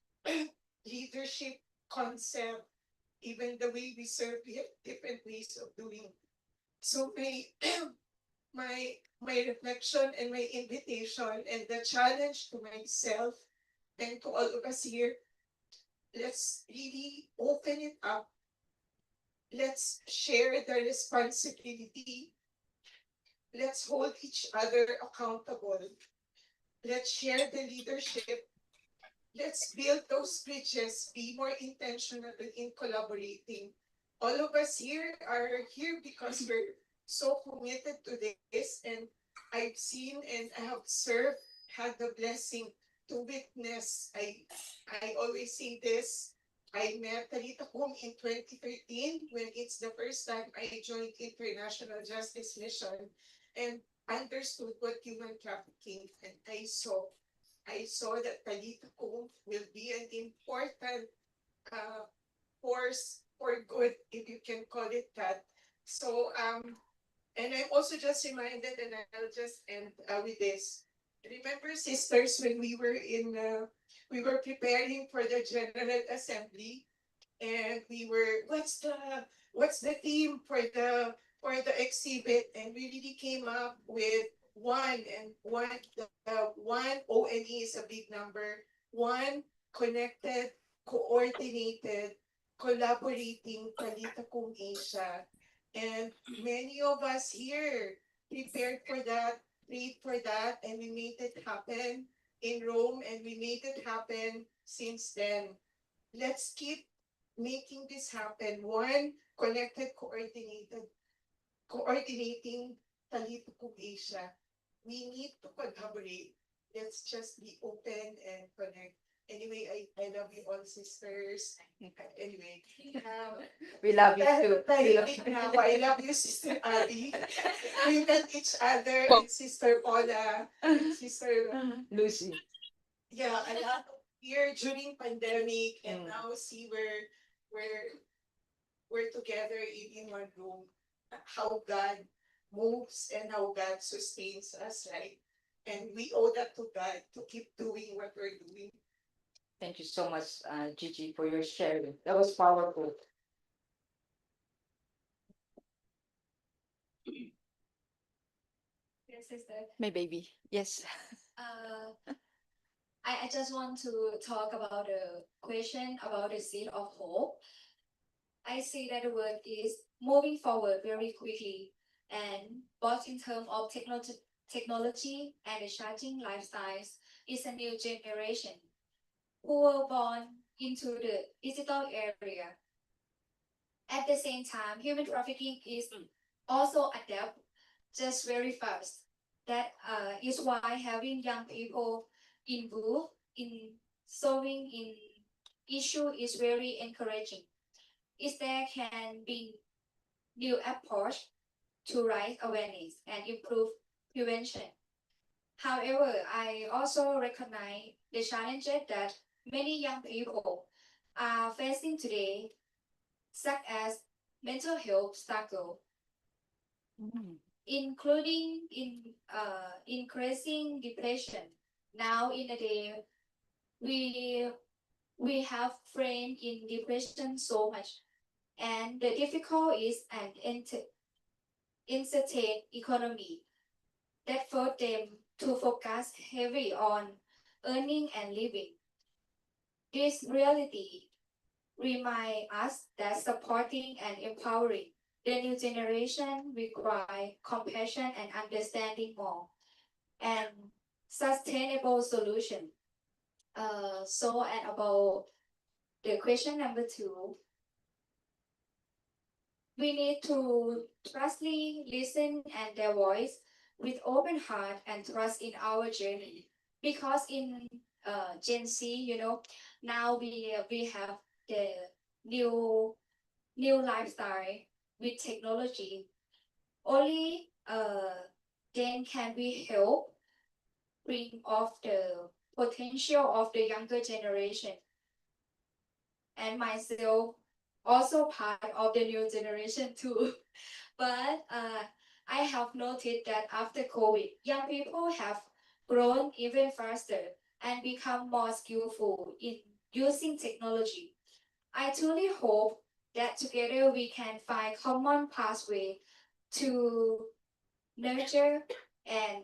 leadership concept, even the way we serve, we have different ways of doing. So my reflection and my invitation and the challenge to myself and to all of us here, let's really open it up. Let's share the responsibility. Let's hold each other accountable. Let's share the leadership. Let's build those bridges, be more intentional in collaborating. All of us here are here because we're so committed to this, and I've seen and I have served, had the blessing to witness. I always say this. I met Talithakum in 2013 when it's the first time I joined International Justice Mission and understood what human trafficking, and I saw that Talithakum will be an important force for good, if you can call it that. So, and I'm also just reminded, and I'll just end with this. Remember, sisters, when we were preparing for the General Assembly, and we were, what's the theme for the exhibit, and we really came up with one ONE is a big number, one connected, coordinated, collaborating Talithakum Asia. And many of us here prepared for that, prayed for that, and we made it happen in Rome, and we made it happen since then. Let's keep making this happen. One connected, coordinating Talithakum Asia. We need to collaborate. Let's just be open and connect. Anyway, I love you all, sisters. Anyway, We love you too. We love I love you, Sister Abby. We met each other and Sister Paula, Sister Lucy. yeah, a lot of year during pandemic, and Mm. now see we're together in one room. How God moves and how God sustains us, right? And we owe that to God to keep doing what we're doing. Thank you so much, Gigi, for your sharing. That was powerful. Yes, sister. My baby. Yes. Uh, I just want to talk about a question about the seed of hope. I see that the world is moving forward very quickly, and both in terms of technology and the charging lifestyles, is a new generation who were born into the digital area. At the same time, human trafficking is also adapt just very fast. That is why having young people involved in solving in issue is very encouraging. Is there can be new approach to raise awareness and improve prevention. However, I also recognize the challenges that many young people are facing today, such as mental health struggle, including increasing depression. Now in a day, we we have friends in depression so much, and the difficult is an uncertain economy that force them to focus heavy on earning and living. This reality remind us that supporting and empowering the new generation require compassion and understanding more and sustainable solution. So and about the question number 2, we need to trustly listen and their voice with open heart and trust in our journey. Because in Gen Z, now we have the new lifestyle with technology. Only then can we help bring off the potential of the younger generation. And myself also part of the new generation too. But I have noted that after COVID, young people have grown even faster and become more skillful in using technology. I truly hope that together we can find common pathway to nurture and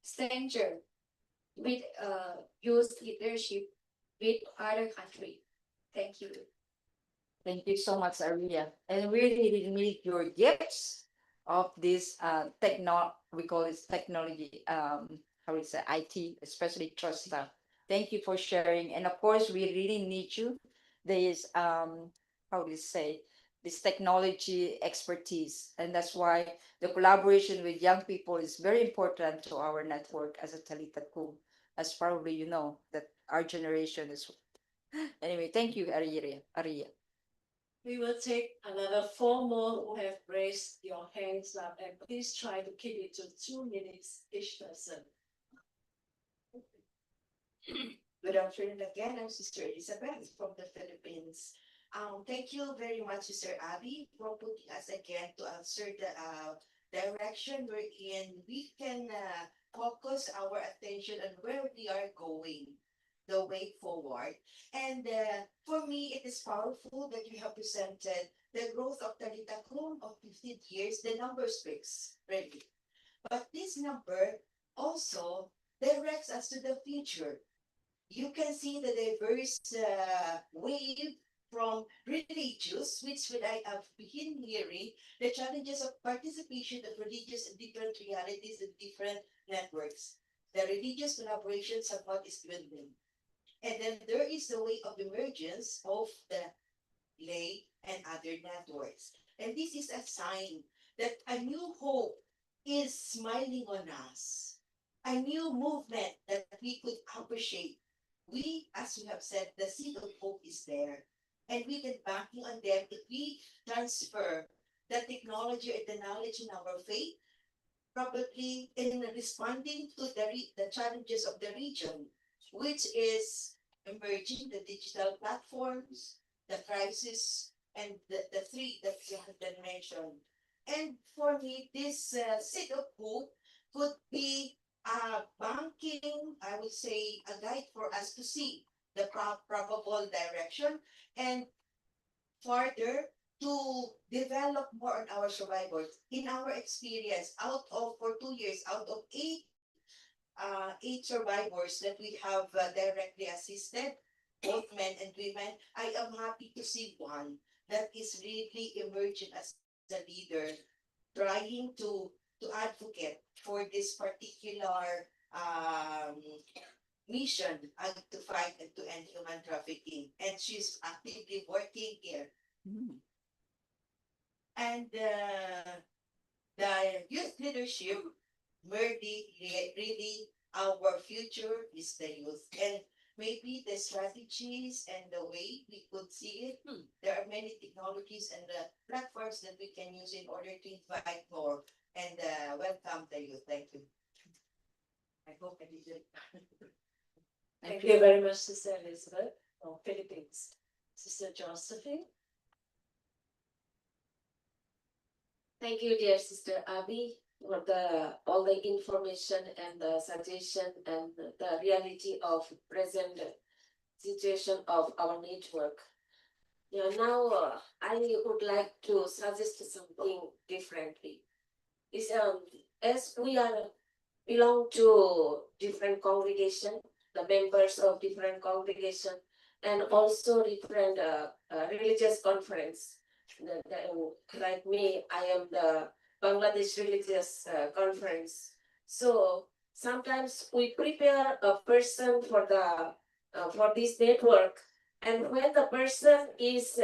strengthen with youth leadership with other country. Thank you. Thank you so much, Aria. And we really need your gifts of this we call it technology, how we say IT, especially trust stuff. Thank you for sharing. And of course, we really need you. This how do you say this technology expertise. And that's why the collaboration with young people is very important to our network as a Talithakum. As probably you know that our generation is anyway, thank you, Aria. We will take another 4 more who have raised your hands up, and please try to keep it to 2 minutes each person. Good afternoon again. I'm Sister Elizabeth from the Philippines. Thank you very much, Sister Abby, for putting us again to answer the direction wherein we can focus our attention on where we are going, the way forward. And for me, it is powerful that you have presented the growth of Talithakum of 15 years. The number speaks, really. But this number also directs us to the future. You can see the diverse wave from religious, which when I have been hearing the challenges of participation of religious in different realities and different networks. The religious collaborations of what is dwindling. And then there is the way of emergence of the lay and other networks. And this is a sign that a new hope is smiling on us. A new movement that we could appreciate. We, as you have said, the seed of hope is there. And we can banking on them if we transfer the technology and the knowledge in our faith, probably in responding to the challenges of the region, which is emerging the digital platforms, the crisis, and the three that you have been mentioned. And for me, this seed of hope could be banking, I would say, a guide for us to see the probable direction and further to develop more on our survivors. In our experience, for 2 years, out of 8 survivors that we have directly assisted, both men and women, I am happy to see one that is really emerging as a leader, trying to advocate for this particular mission to fight and to end human trafficking. And she's actively working here. Mm. And the youth leadership, really our future is the youth. And maybe the strategies and the way we could see it, there are many technologies and platforms that we can use in order to invite more and welcome the youth. Thank you. I hope I did it. Thank you very much, Sister Elizabeth from Philippines. Sister Josephine. Thank you, dear Sister Abby, for all the information and the suggestion and the reality of present situation of our network. Now I would like to suggest something differently. Is as we are belong to different congregation, the members of different congregation, and also different religious conference. Like me, I am the Bangladesh Religious Conference. So sometimes we prepare a person for this network, and when the person is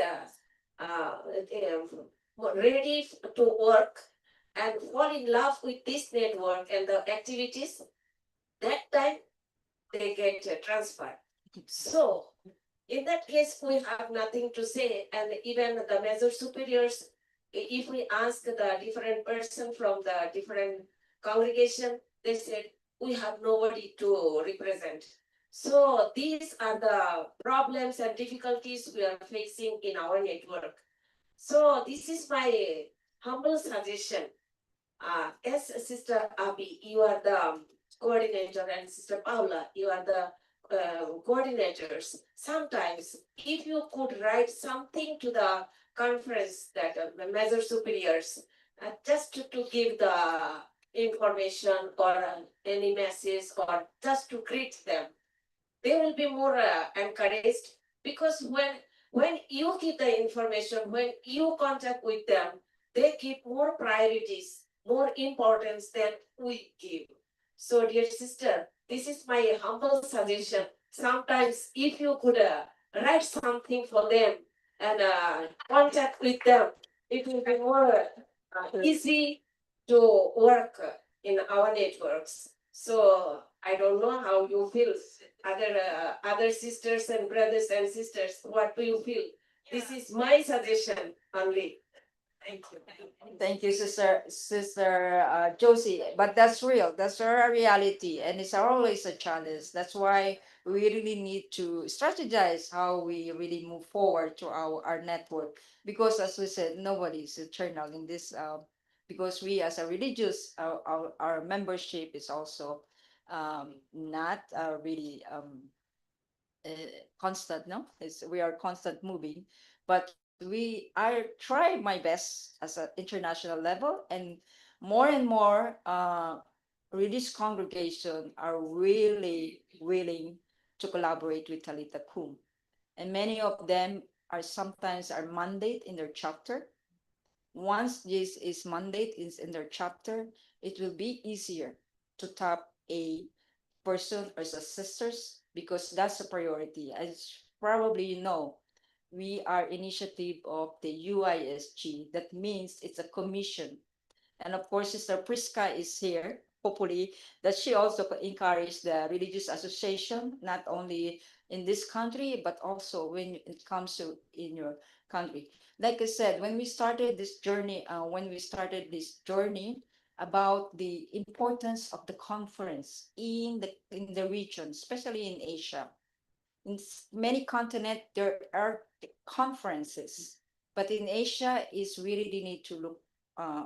ready to work and fall in love with this network and the activities, that time they get transferred. So in that case, we have nothing to say, and even the major superiors, if we ask the different person from the different congregation, they said, we have nobody to represent. So these are the problems and difficulties we are facing in our network. So this is my humble suggestion. As Sister Abby, you are the coordinator, and Sister Paula, you are the coordinators. Sometimes, if you could write something to the conference that the major superiors, just to give the information or any message or just to greet them, they will be more encouraged, because when you give the information, when you contact with them, they give more priorities, more importance than we give. So dear sister, this is my humble suggestion. Sometimes if you could write something for them and contact with them, it will be more easy to work in our networks. So I don't know how you feel, other sisters and brothers and sisters. What do you feel? This is my suggestion only. Thank you. Thank you, Sister Josie. But that's real. That's our reality, and it's always a challenge. That's why we really need to strategize how we really move forward to our network. Because, as we said, nobody is eternal in this. Because we, as a religious, our membership is also not really constant. No, we are constant moving, but I try my best as an international level, and more religious congregation are really willing to collaborate with Talithakum, and many of them are sometimes are mandate in their chapter. Once this is mandate is in their chapter, it will be easier to tap a person or as sisters, because that's a priority. As probably you know, we are initiative of the UISG. That means it's a commission. And of course, Sister Priska is here. Hopefully, that she also encourage the religious association, not only in this country, but also when it comes to in your country. Like I said, when we started this journey about the importance of the conference in the region, especially in Asia. In many continents, there are conferences, but in Asia, is really the need to uh,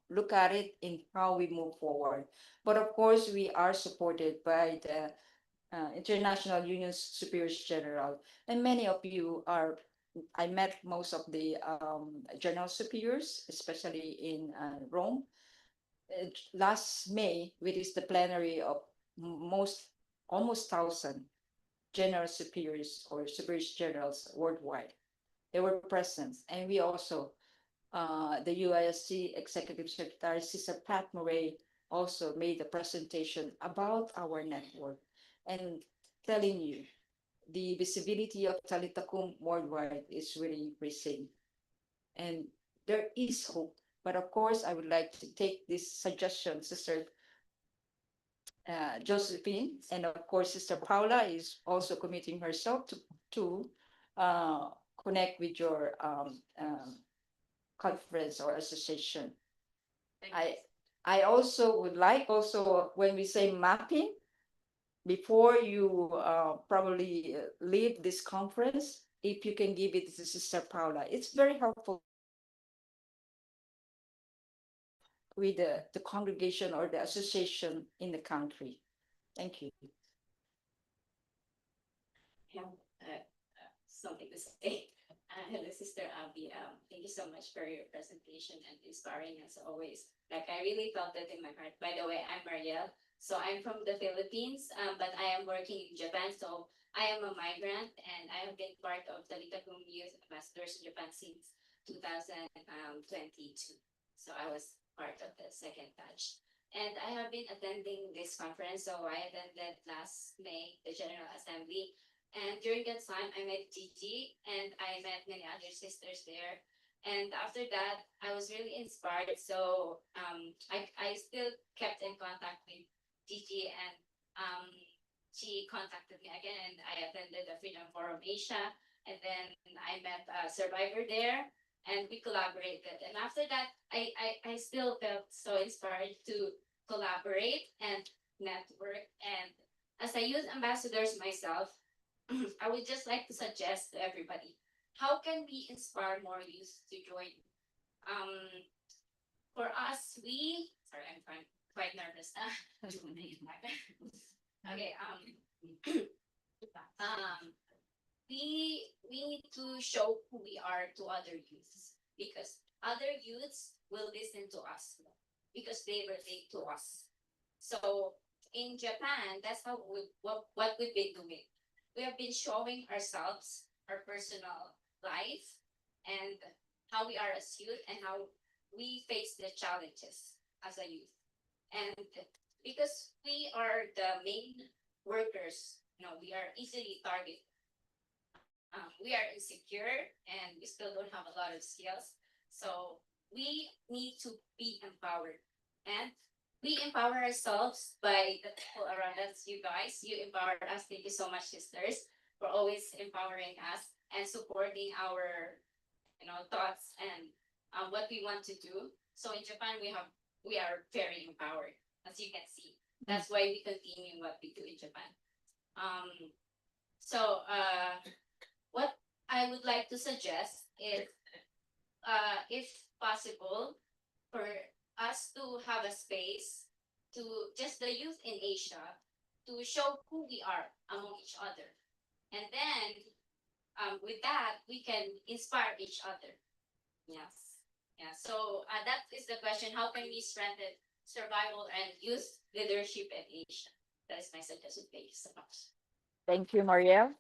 look at it in how we move forward. But of course, we are supported by the International Union Superiors General, and many of you are. I met most of the general superiors, especially in Rome, last May, which is the plenary of most almost 1,000 general superiors or superiors generals worldwide. They were present, and we also the UISC Executive Secretary Sister Pat Murray also made a presentation about our network and telling you the visibility of Talithakum worldwide is really increasing, and there is hope. But of course, I would like to take this suggestion, Sister Josephine, and of course, Sister Paula is also committing herself to uh, connect with your conference or association. I also would like also when we say mapping, before you probably leave this conference, if you can give it to Sister Paula, it's very helpful with the congregation or the association in the country. Thank you. Have something to say. Hello, Sister Abby. Thank you so much for your presentation and inspiring as always. Like I really felt it in my heart. By the way, I'm Marielle. So I'm from the Philippines, but I am working in Japan. So I am a migrant, and I have been part of the Talithakum Youth Ambassadors in Japan since 2022. So I was part of the second batch. And I have been attending this conference. So I attended last May, the General Assembly. And during that time, I met Gigi and I met many other sisters there. And after that, I was really inspired. So I still kept in contact with Gigi, and she contacted me again, and I attended the Freedom Forum Asia, and then I met a survivor there, and we collaborated. And after that, I still felt so inspired to collaborate and network. And as a youth ambassadors myself, I would just like to suggest to everybody, how can we inspire more youth to join? Um, for us, sorry, I'm quite nervous. Okay, um, we need to show who we are to other youths, because other youths will listen to us because they relate to us. So in Japan, that's how what we've been doing. We have been showing ourselves, our personal life, and how we are as youth, and how we face the challenges as a youth. And because we are the main workers, we are easily targeted. We are insecure, and we still don't have a lot of skills. So we need to be empowered. And we empower ourselves by the people around us. You guys, you empower us. Thank you so much, sisters, for always empowering us and supporting our thoughts and what we want to do. So in Japan, we are very empowered, as you can see. That's why we continue what we do in Japan. Um, so what I would like to suggest is, if possible, for us to have a space to just the youth in Asia to show who we are among each other. And then with that, we can inspire each other. Yes. Yeah. So that is the question. How can we strengthen survival and youth leadership in Asia? That is my suggestion. Thank you so much. Thank you, Marielle.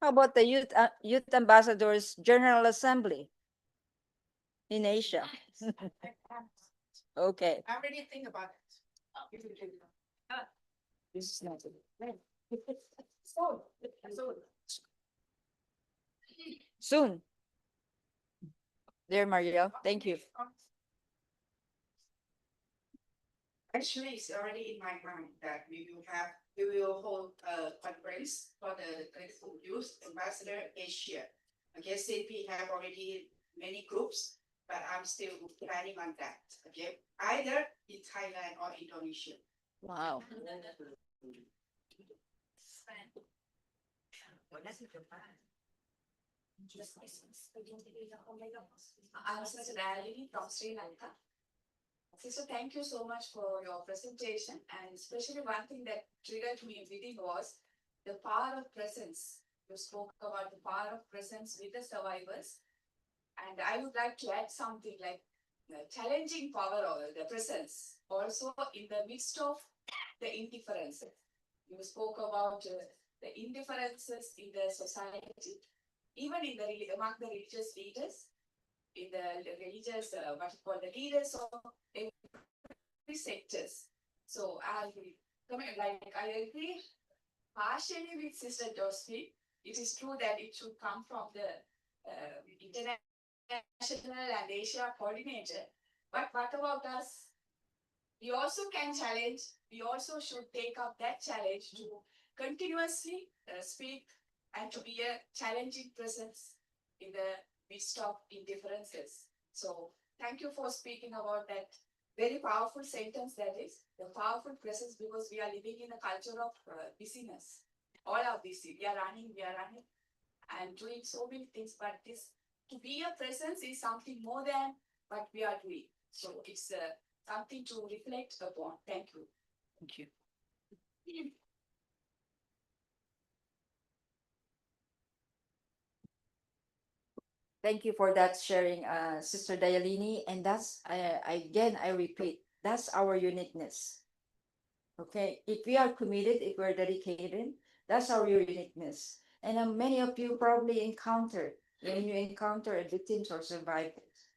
How about the Youth Ambassadors General Assembly in Asia? Okay. I already think about it. This is not So, soon. Dear Marielle, thank you. Actually, it's already in my mind that we will hold a conference for the Talithakum Youth Ambassador Asia. Okay, since we have already many groups, but I'm still planning on that. Okay, either in Thailand or Indonesia. Wow. I'm Mr. Dalini from Sri Lanka. Sister, thank you so much for your presentation, and especially one thing that triggered me reading was the power of presence. You spoke about the power of presence with the survivors, and I would like to add something like the challenging power of the presence also in the midst of the indifferences. You spoke about the indifferences in the society, even in among the religious leaders, in the religious what you call the leaders of every sectors. So I agree partially with Sister Dospi. It is true that it should come from the international and Asia coordinator. But what about us? We also can challenge. We also should take up that challenge to continuously speak and to be a challenging presence in the midst of indifferences. So thank you for speaking about that very powerful sentence, that is the powerful presence, because we are living in a culture of busyness. All are busy. We are running and doing so many things, but this to be a presence is something more than what we are doing. So it's something to reflect upon. Thank you. Thank you. Thank you for that sharing, Sister Dayalini. And that's, again, I repeat, that's our uniqueness. Okay, if we are committed, if we're dedicated, that's our uniqueness. And many of you probably when you encounter victims or survivors,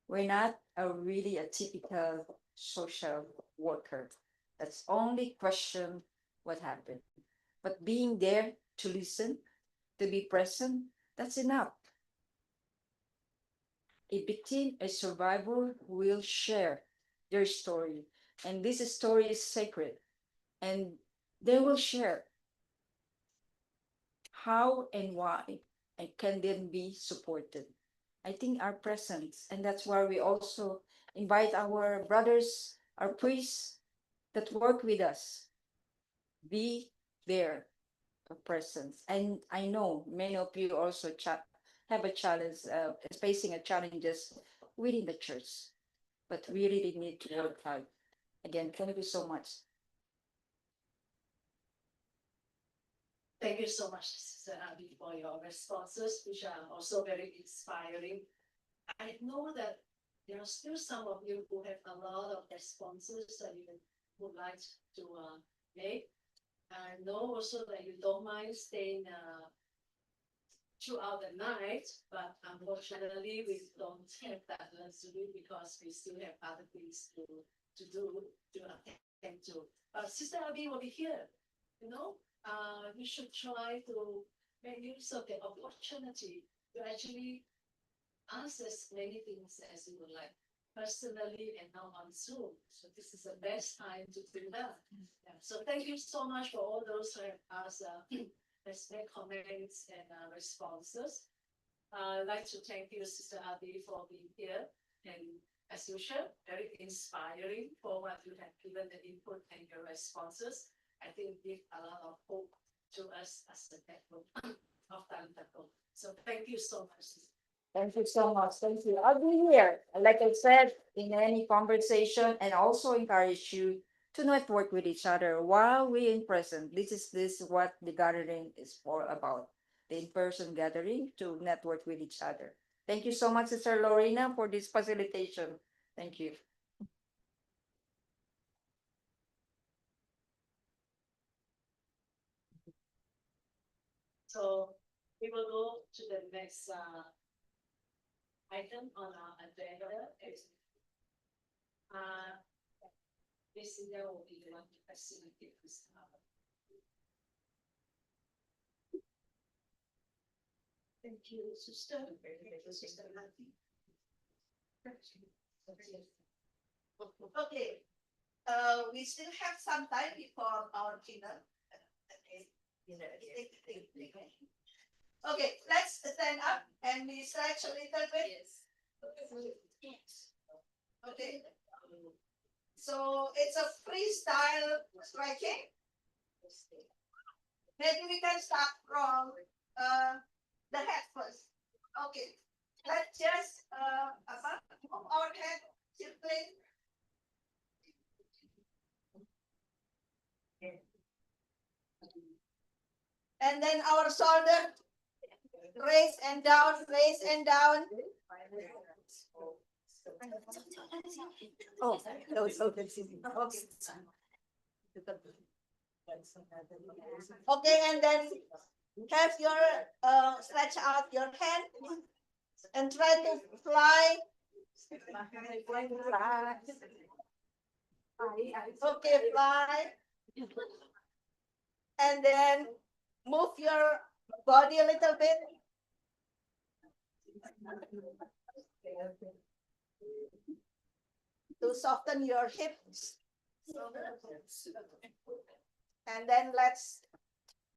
we're not really a typical social worker. That's only question what happened. But being there to listen, to be present, that's enough. a victim, a survivor will share their story. And this story is sacred. And they will share how and why and can then be supported. I think our presence, and that's why we also invite our brothers, our priests that work with us, be there, a presence. And I know many of you also have a challenge, is facing a challenges within the church, but we really need to work hard. Again, thank you so much. Thank you so much, Sister Abby, for your responses, which are also very inspiring. I know that there are still some of you who have a lot of responses that you would like to make. I know also that you don't mind staying throughout the night, but unfortunately, we don't have that luxury because we still have other things to do, to attend to. But Sister Abby will be here, you know, you should try to make use of the opportunity to actually ask as many things as you would like, personally and now on Zoom. So this is the best time to do that. Yeah. So thank you so much for all those who have asked let's make comments and responses. I'd like to thank you, Sister Abby, for being here. And as usual, very inspiring for what you have given the input and your responses. I think give a lot of hope to us as the backbone of Talithakum. So thank you so much. Thank you so much. Thank you. I'll be here, like I said, in any conversation, and also encourage you to network with each other while we're in present. This is what the gathering is for about. The in-person gathering to network with each other. Thank you so much, Sister Lorena, for this facilitation. Thank you. So we will go to the next item on our agenda. This is there will be the one to facilitate this. Thank you, Sister. Sister Matthew. Okay, we still have some time before our dinner. Okay, dinner. Okay, let's stand up and we stretch a little bit. Yes. Okay. So it's a freestyle stretching. Maybe we can start from the head first. Okay. Let's just move our head simply. And then our shoulder raise and down, raise and down. Oh, no, it's okay. Okay, and then have your stretch out your hand and try to fly. Okay, fly. And then move your body a little bit. To soften your hips. And then let's